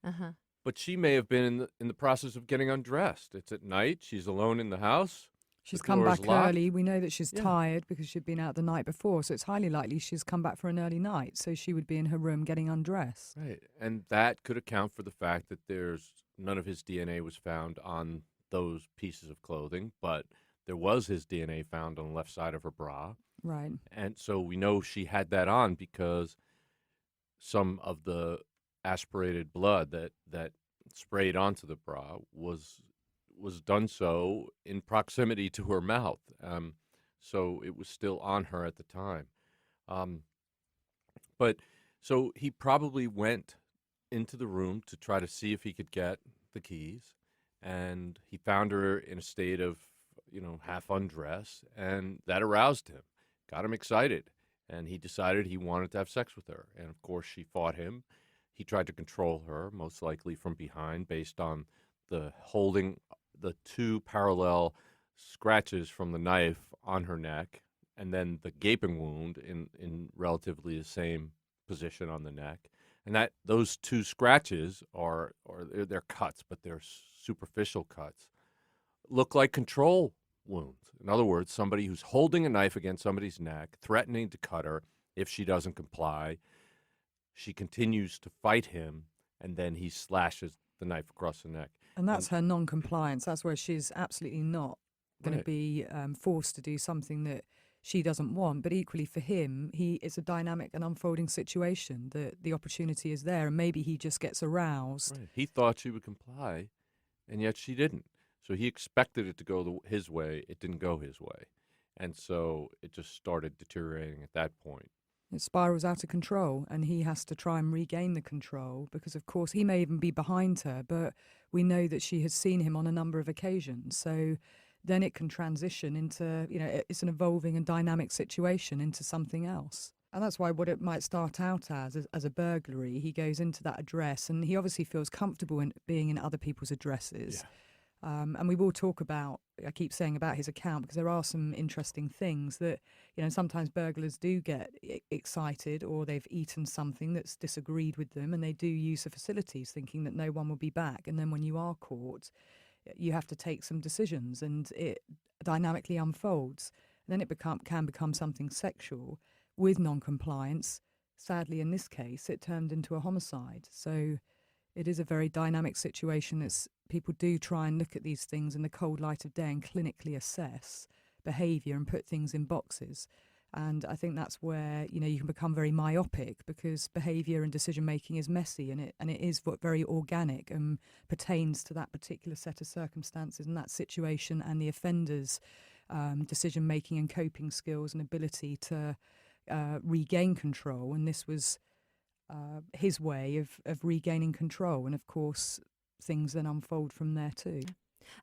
B: but she may have been in the process of getting undressed. It's at night. She's alone in the house.
C: She's
B: The
C: come
B: door is
C: back
B: locked.
C: early. We know that she's tired because she'd been out the night before, so it's highly likely she's come back for an early night, so she would be in her room getting undressed.
B: Right, and that could account for the fact that there's none of his DNA was found on those pieces of clothing, but there was his DNA found on the left side of her bra.
C: Right.
B: And so we know she had that on because some of the aspirated blood that sprayed onto the bra was done so in proximity to her mouth. So it was still on her at the time. But so he probably went into the room to try to see if he could get the keys, and he found her in a state of, half undressed, and that aroused him, got him excited, and he decided he wanted to have sex with her. And of course, she fought him. He tried to control her, most likely from behind, based on the holding the two parallel scratches from the knife on her neck, and then the gaping wound in relatively the same position on the neck. And that those two scratches they're cuts, but they're superficial cuts, look like control wounds. In other words, somebody who's holding a knife against somebody's neck, threatening to cut her if she doesn't comply. She continues to fight him, and then he slashes the knife across the neck.
C: And that's her non-compliance. That's where she's absolutely not going to be forced to do something that she doesn't want. But equally for him, it's a dynamic and unfolding situation. The opportunity is there, and maybe he just gets aroused.
B: Right. He thought she would comply, and yet she didn't. So he expected it to go his way. It didn't go his way. And so it just started deteriorating at that point.
C: It spirals out of control, and he has to try and regain the control because, of course, he may even be behind her, but we know that she has seen him on a number of occasions. So then it can transition into, it's an evolving and dynamic situation into something else. And that's why what it might start out as a burglary, he goes into that address, and he obviously feels comfortable in being in other people's addresses.
B: Yeah.
C: And we will talk about, I keep saying about his account, because there are some interesting things that, sometimes burglars do get excited, or they've eaten something that's disagreed with them, and they do use the facilities thinking that no one will be back. And then when you are caught, you have to take some decisions, and it dynamically unfolds. And then it can become something sexual with non-compliance. Sadly, in this case, it turned into a homicide. So it is a very dynamic situation. People do try and look at these things in the cold light of day and clinically assess behaviour and put things in boxes. And I think that's where, you can become very myopic, because behaviour and decision making is messy, and it is very organic and pertains to that particular set of circumstances and that situation and the offender's decision making and coping skills and ability to regain control. And this was his way of regaining control. And of course, things then unfold from there too.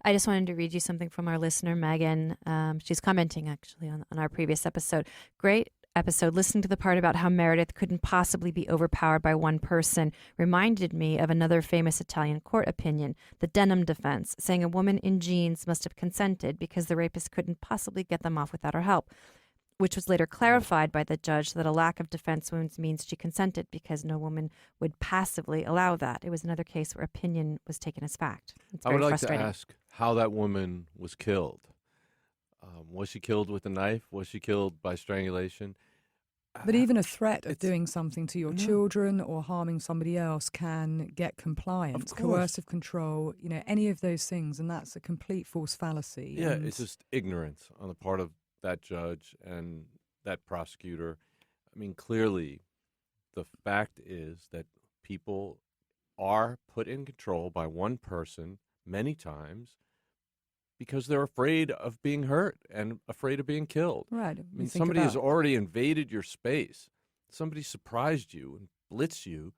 D: I just wanted to read you something from our listener, Megan. She's commenting actually on our previous episode. Great episode. Listening to the part about how Meredith couldn't possibly be overpowered by one person reminded me of another famous Italian court opinion, the Denham defense, saying a woman in jeans must have consented because the rapist couldn't possibly get them off without her help, which was later clarified by the judge that a lack of defense wounds means she consented because no woman would passively allow that. It was another case where opinion was taken as fact. It's very
B: I would like
D: frustrating.
B: to ask how that woman was killed. Was she killed with a knife? Was she killed by strangulation?
C: But even a threat of
B: It's-
C: doing something to your
B: No.
C: children or harming somebody else can get compliance,
B: Of course.
C: coercive control, any of those things. And that's a complete false fallacy.
B: Yeah,
C: And
B: it's just ignorance on the part of that judge and that prosecutor. I mean, clearly, the fact is that people are put in control by one person many times because they're afraid of being hurt and afraid of being killed.
C: right.
B: I mean, somebody has already invaded your space. Somebody surprised you and blitzed you.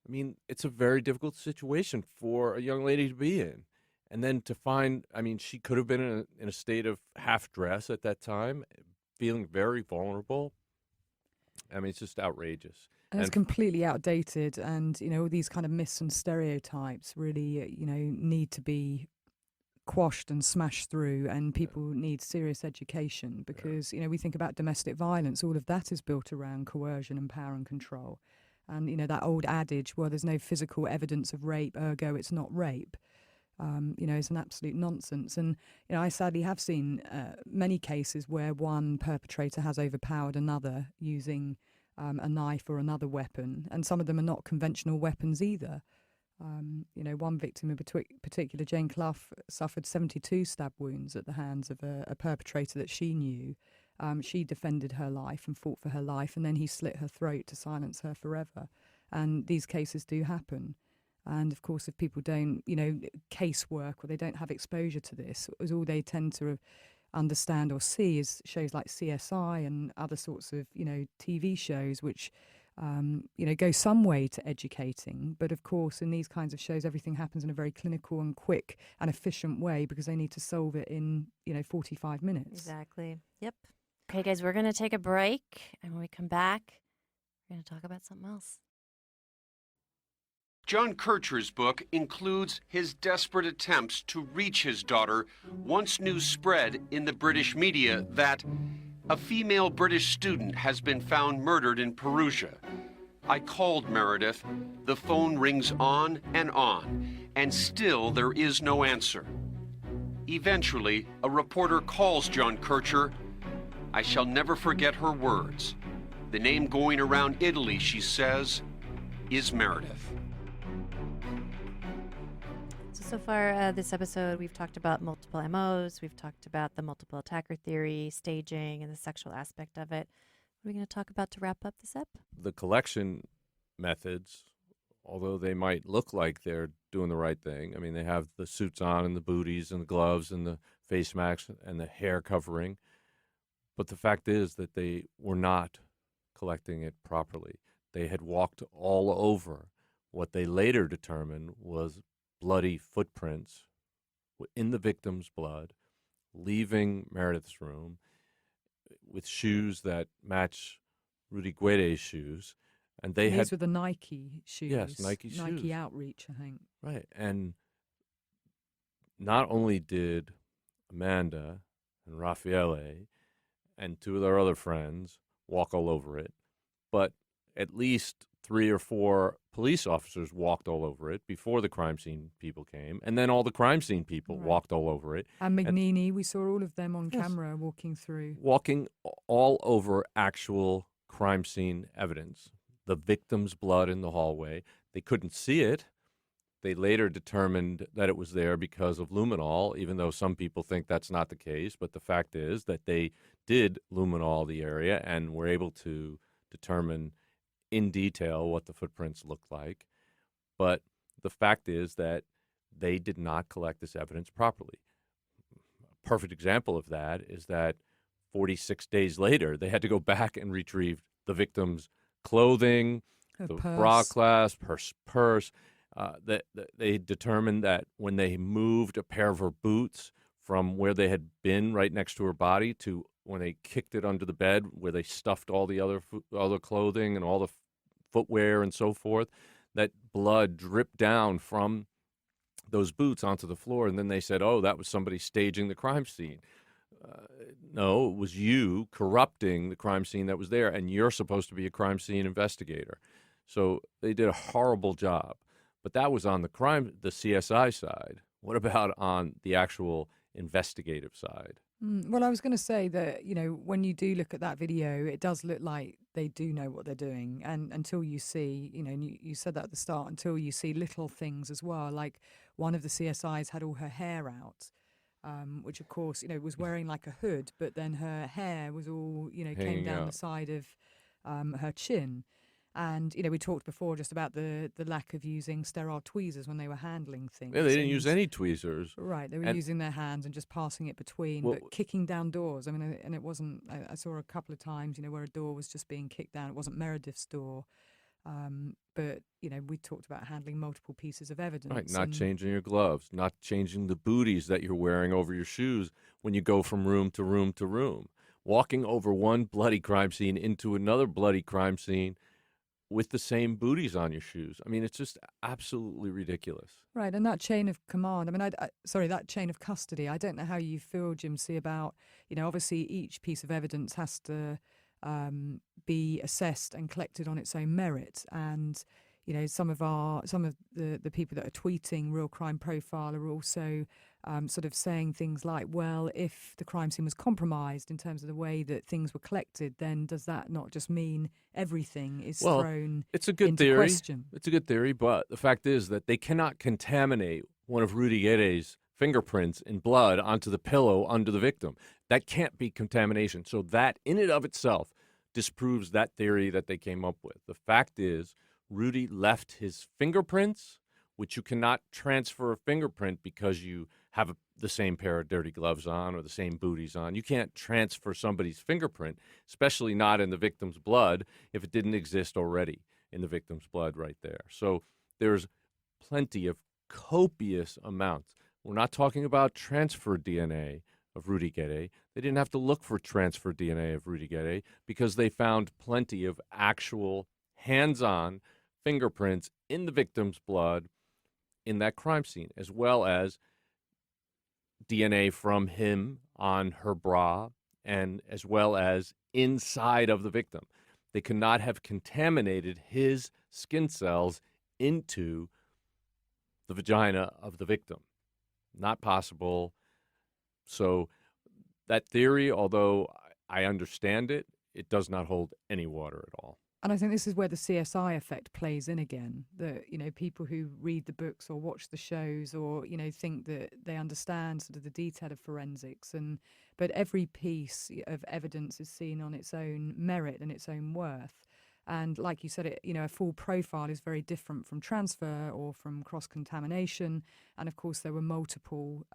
B: I mean, it's a very difficult situation for a young lady to be in. And then to find, I mean, she could have been in a state of half dress at that time, feeling very vulnerable. I mean, it's just outrageous.
C: And it's
B: And-
C: completely outdated, and all these kind of myths and stereotypes really, need to be quashed and smashed through, and people need serious education, because we think about domestic violence. All of that is built around coercion and power and control, and that old adage, well, there's no physical evidence of rape, ergo it's not rape. Is an absolute nonsense. And, I sadly have seen many cases where one perpetrator has overpowered another using a knife or another weapon, and some of them are not conventional weapons either. One victim in particular, Jane Clough, suffered 72 stab wounds at the hands of a perpetrator that she knew. She defended her life and fought for her life, and then he slit her throat to silence her forever. And these cases do happen. And of course, if people don't, casework, or they don't have exposure to this, all they tend to understand or see is shows like CSI and other sorts of, TV shows, which, go some way to educating. But of course, in these kinds of shows, everything happens in a very clinical and quick and efficient way, because they need to solve it in, 45 minutes.
D: Exactly. Yep. Okay, guys, we're going to take a break. And when we come back, we're going to talk about something else.
F: John Kircher's book includes his desperate attempts to reach his daughter once news spread in the British media that a female British student has been found murdered in Perugia. I called Meredith. The phone rings on, and still there is no answer. Eventually, a reporter calls John Kircher. I shall never forget her words. The name going around Italy, she says, is Meredith.
D: So far, this episode, we've talked about multiple MOs. We've talked about the multiple attacker theory, staging, and the sexual aspect of it. What are we going to talk about to wrap up this ep?
B: The collection methods, although they might look like they're doing the right thing, I mean, they have the suits on and the booties and the gloves and the face masks and the hair covering. But the fact is that they were not collecting it properly. They had walked all over what they later determined was bloody footprints in the victim's blood, leaving Meredith's room with shoes that match Rudy Guede's shoes. And they
C: These
B: had
C: were the Nike shoes.
B: Yes, Nike shoes.
C: Nike Outreach, I think.
B: Right. And not only did Amanda and Raffaele and two of their other friends walk all over it, but at least 3 or 4 police officers walked all over it before the crime scene people came. And then all the crime scene people
C: Right.
B: walked all over it.
C: And Magnini, we saw all of them on
B: Yes.
C: camera walking through.
B: Walking all over actual crime scene evidence. The victim's blood in the hallway. They couldn't see it. They later determined that it was there because of luminol, even though some people think that's not the case. But the fact is that they did luminol the area and were able to determine in detail what the footprints looked like. But the fact is that they did not collect this evidence properly. A perfect example of that is that 46 days later, they had to go back and retrieve the victim's clothing,
C: Her
B: the
C: purse.
B: bra clasp, her purse. They determined that when they moved a pair of her boots from where they had been right next to her body to when they kicked it under the bed where they stuffed all the other clothing and all the footwear and so forth, that blood dripped down from those boots onto the floor. And then they said, oh, that was somebody staging the crime scene. No, it was you corrupting the crime scene that was there, and you're supposed to be a crime scene investigator. So they did a horrible job. But that was on the CSI side. What about on the actual investigative side?
C: Well, I was going to say that, when you do look at that video, it does look like they do know what they're doing. And until you see, and you said that at the start, until you see little things as well, like one of the CSIs had all her hair out, which, of course, was wearing like a hood, but then her hair was all, came
B: Hanging
C: down
B: out.
C: the side of her chin. And, we talked before just about the lack of using sterile tweezers when they were handling things.
B: Yeah, they didn't
C: and-
B: use any tweezers.
C: Right, they were
B: And-
C: using their hands and just passing it between,
B: Well-
C: but kicking down doors. I mean, and it wasn't. I saw a couple of times, where a door was just being kicked down. It wasn't Meredith's door, but we talked about handling multiple pieces of evidence.
B: Right, not
C: and-
B: changing your gloves, not changing the booties that you're wearing over your shoes when you go from room to room to room, walking over one bloody crime scene into another bloody crime scene with the same booties on your shoes. I mean, it's just absolutely ridiculous.
C: Right, and that chain of command. I mean, that chain of custody. I don't know how you feel, Jim C, about obviously each piece of evidence has to be assessed and collected on its own merit. And some of the people that are tweeting Real Crime Profile are also sort of saying things like, well, if the crime scene was compromised in terms of the way that things were collected, then does that not just mean everything is thrown
B: It's a good
C: into
B: theory.
C: question?
B: It's a good theory, but the fact is that they cannot contaminate one of Rudy Guede's fingerprints in blood onto the pillow under the victim. That can't be contamination. So that in and of itself disproves that theory that they came up with. The fact is Rudy left his fingerprints, which you cannot transfer a fingerprint because you have the same pair of dirty gloves on or the same booties on. You can't transfer somebody's fingerprint, especially not in the victim's blood, if it didn't exist already in the victim's blood right there. So there's plenty of copious amounts. We're not talking about transfer DNA of Rudy Guede. They didn't have to look for transfer DNA of Rudy Guede because they found plenty of actual hands-on fingerprints in the victim's blood in that crime scene, as well as DNA from him on her bra and as well as inside of the victim. They could not have contaminated his skin cells into the vagina of the victim. Not possible. So that theory, although I understand it, it does not hold any water at all.
C: And I think this is where the CSI effect plays in again. That, people who read the books or watch the shows or, think that they understand sort of the detail of forensics. But every piece of evidence is seen on its own merit and its own worth. And like you said, a full profile is very different from transfer or from cross-contamination. And of course, there were multiple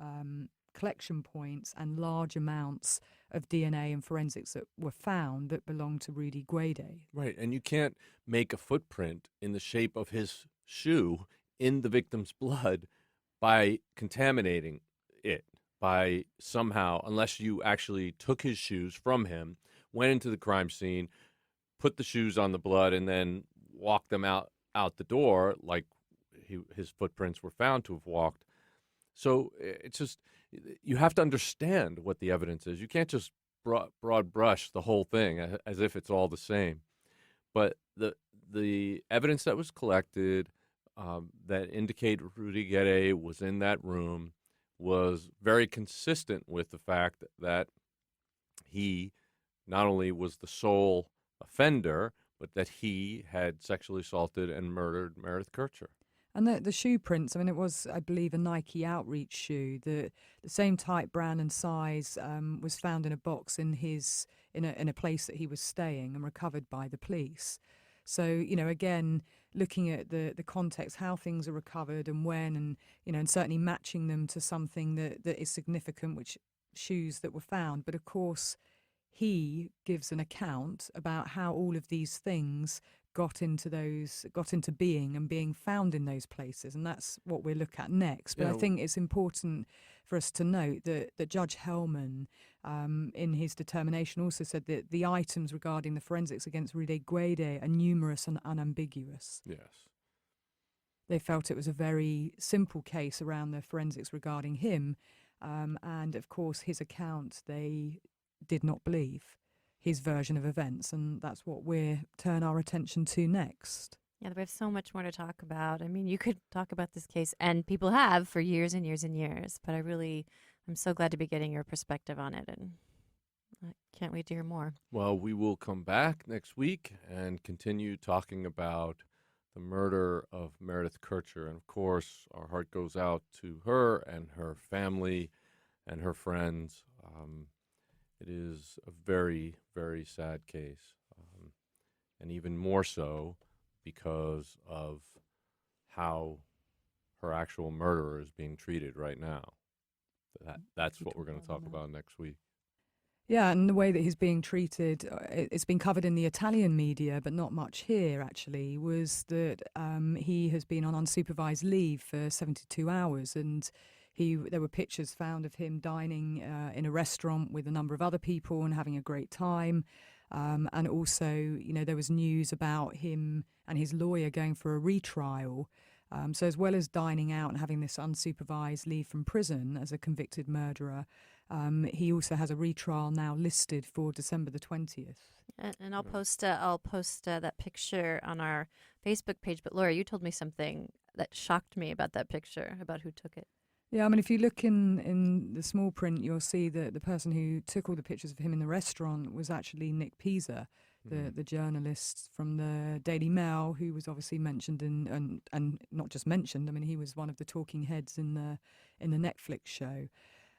C: collection points and large amounts of DNA and forensics that were found that belonged to Rudy Guede.
B: Right, and you can't make a footprint in the shape of his shoe in the victim's blood by contaminating it, by somehow, unless you actually took his shoes from him, went into the crime scene, put the shoes on the blood, and then walked them out the door like his footprints were found to have walked. So it's just, you have to understand what the evidence is. You can't just broad brush the whole thing as if it's all the same. But the evidence that was collected that indicate Rudy Guede was in that room was very consistent with the fact that he not only was the sole offender, but that he had sexually assaulted and murdered Meredith Kircher.
C: And the shoe prints, I mean, it was, I believe, a Nike Outreach shoe. The same type, brand and size was found in a box in a place that he was staying and recovered by the police. So, again, looking at the context, how things are recovered and when, and, and certainly matching them to something that is significant, which shoes that were found. But of course, he gives an account about how all of these things got into being and being found in those places, and that's what we'll look at next. But I think it's important for us to note that Judge Hellman, in his determination, also said that the items regarding the forensics against Rudy Guede are numerous and unambiguous.
B: Yes.
C: They felt it was a very simple case around the forensics regarding him, and of course his account they did not believe. His version of events, and that's what we'll turn our attention to next.
D: Yeah, we have so much more to talk about. I mean, you could talk about this case, and people have for years and years and years, but I'm so glad to be getting your perspective on it, and I can't wait to hear more.
B: Well, we will come back next week and continue talking about the murder of Meredith Kircher. And of course, our heart goes out to her and her family and her friends. It is a very, very sad case, and even more so because of how her actual murderer is being treated right now. That's what we're going to talk about next week.
C: Yeah, and the way that he's being treated, it's been covered in the Italian media, but not much here, actually, was that he has been on unsupervised leave for 72 hours, and there were pictures found of him dining in a restaurant with a number of other people and having a great time. And also, there was news about him and his lawyer going for a retrial. So as well as dining out and having this unsupervised leave from prison as a convicted murderer, he also has a retrial now listed for December the 20th.
D: And I'll post that picture on our Facebook page. But Laura, you told me something that shocked me about that picture, about who took it.
C: Yeah, I mean, if you look in the small print, you'll see that the person who took all the pictures of him in the restaurant was actually Nick Pisa, the journalist from the Daily Mail, who was obviously mentioned and not just mentioned. I mean, he was one of the talking heads in the Netflix show.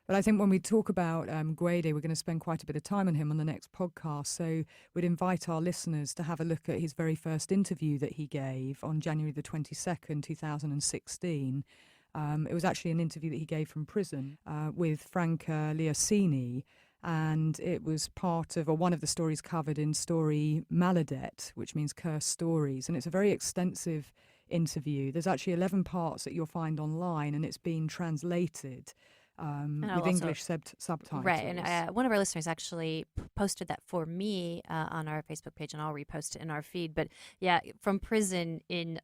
C: But I think when we talk about Guede, we're going to spend quite a bit of time on him on the next podcast. So we'd invite our listeners to have a look at his very first interview that he gave on January the 22nd, 2016. It was actually an interview that he gave from prison with Franca Liacini, and it was part of, or one of the stories covered in story Maladet, which means cursed stories, and it's a very extensive interview. There's actually 11 parts that you'll find online, and it's been translated with English subtitles.
D: Right, and one of our listeners actually posted that for me on our Facebook page, and I'll repost it in our feed. But yeah, from prison in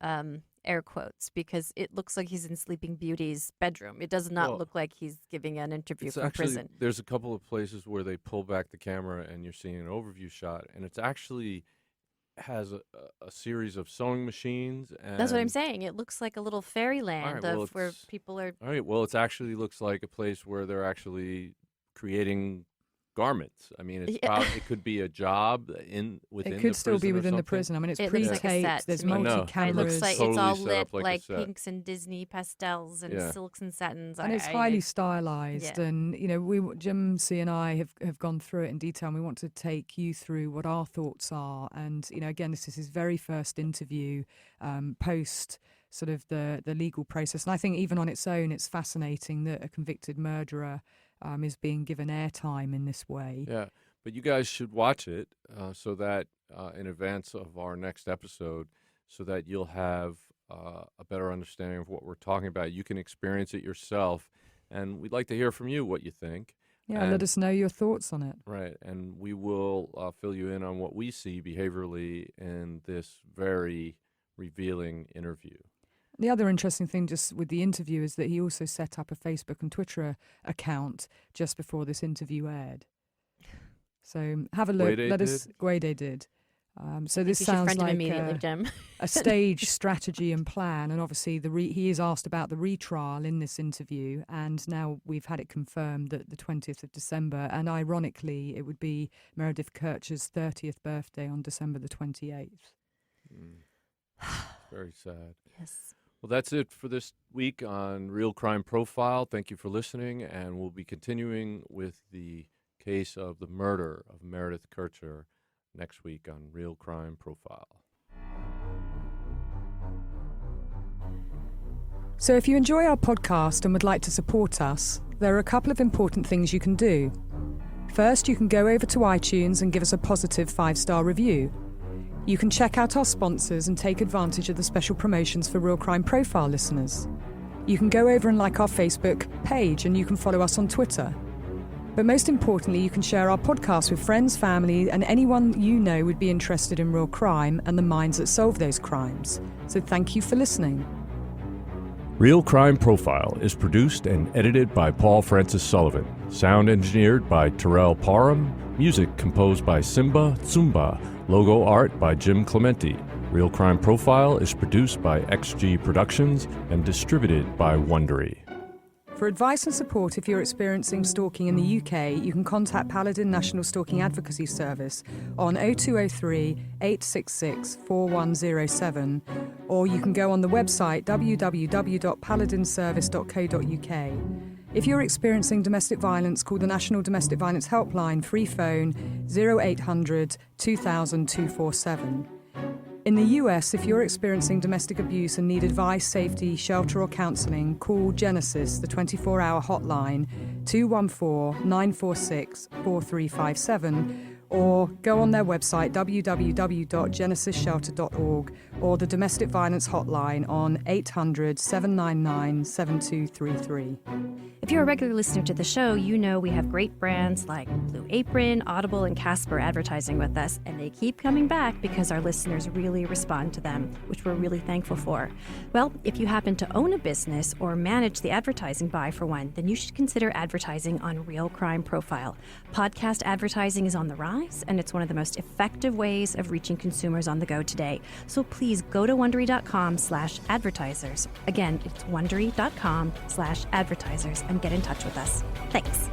D: air quotes, because it looks like he's in Sleeping Beauty's bedroom. It does not look like he's giving an interview from prison.
B: There's a couple of places where they pull back the camera and you're seeing an overview shot, and it's actually has a series of sewing machines. And
D: that's what I'm saying. It looks like a little fairyland where people are.
B: All right. Well, it actually looks like a place where they're actually creating garments. I mean, it could be a job within.
C: It could still be within the prison. I mean, it's pre-taped.
D: Like
C: there's multi-cameras.
D: It looks like
B: totally
D: it's all
B: lit
D: like pinks and Disney pastels and silks and satins.
C: And it's highly stylized. Yeah. And Jim C and I have gone through it in detail, and we want to take you through what our thoughts are. And again, this is his very first interview post sort of the legal process. And I think even on its own, it's fascinating that a convicted murderer is being given airtime in this way.
B: Yeah, but you guys should watch it so that in advance of our next episode, so that you'll have a better understanding of what we're talking about. You can experience it yourself, and we'd like to hear from you what you think.
C: Yeah, let us know your thoughts on it.
B: Right, and we will fill you in on what we see behaviorally in this very revealing interview.
C: The other interesting thing just with the interview is that he also set up a Facebook and Twitter account just before this interview aired. So have a look. Guede did. So this sounds like a stage strategy and plan. And obviously he is asked about the retrial in this interview. And now we've had it confirmed that the 20th of December. And ironically, it would be Meredith Kircher's 30th birthday on December the 28th.
B: Very sad.
D: Yes.
B: Well, that's it for this week on Real Crime Profile. Thank you for listening, and we'll be continuing with the case of the murder of Meredith Kircher next week on Real Crime Profile.
C: So if you enjoy our podcast and would like to support us, there are a couple of important things you can do. First, you can go over to iTunes and give us a positive 5-star review. You can check out our sponsors and take advantage of the special promotions for Real Crime Profile listeners. You can go over and like our Facebook page, and you can follow us on Twitter. But most importantly, you can share our podcast with friends, family, and anyone you know would be interested in real crime and the minds that solve those crimes. So thank you for listening.
B: Real Crime Profile is produced and edited by Paul Francis Sullivan. Sound engineered by Terrell Parham. Music composed by Simba Tsumba. Logo art by Jim Clementi. Real Crime Profile is produced by XG Productions and distributed by Wondery.
C: For advice and support if you're experiencing stalking in the UK, you can contact Paladin National Stalking Advocacy Service on 0203 866 4107, or you can go on the website www.paladinservice.co.uk. If you're experiencing domestic violence, call the National Domestic Violence Helpline free phone 0800 2000 247. In the US, if you're experiencing domestic abuse and need advice, safety, shelter or counselling, call Genesis, the 24-hour hotline, 214-946-4357, or go on their website, www.genesisshelter.org, or the domestic violence hotline on 800-799-7233.
D: If you're a regular listener to the show, you know we have great brands like Blue Apron, Audible, and Casper advertising with us, and they keep coming back because our listeners really respond to them, which we're really thankful for. Well, if you happen to own a business or manage the advertising buy for one, then you should consider advertising on Real Crime Profile. Podcast advertising is on the rise, and it's one of the most effective ways of reaching consumers on the go today. So please go to Wondery.com/advertisers. Again, it's Wondery.com/advertisers and get in touch with us. Thanks.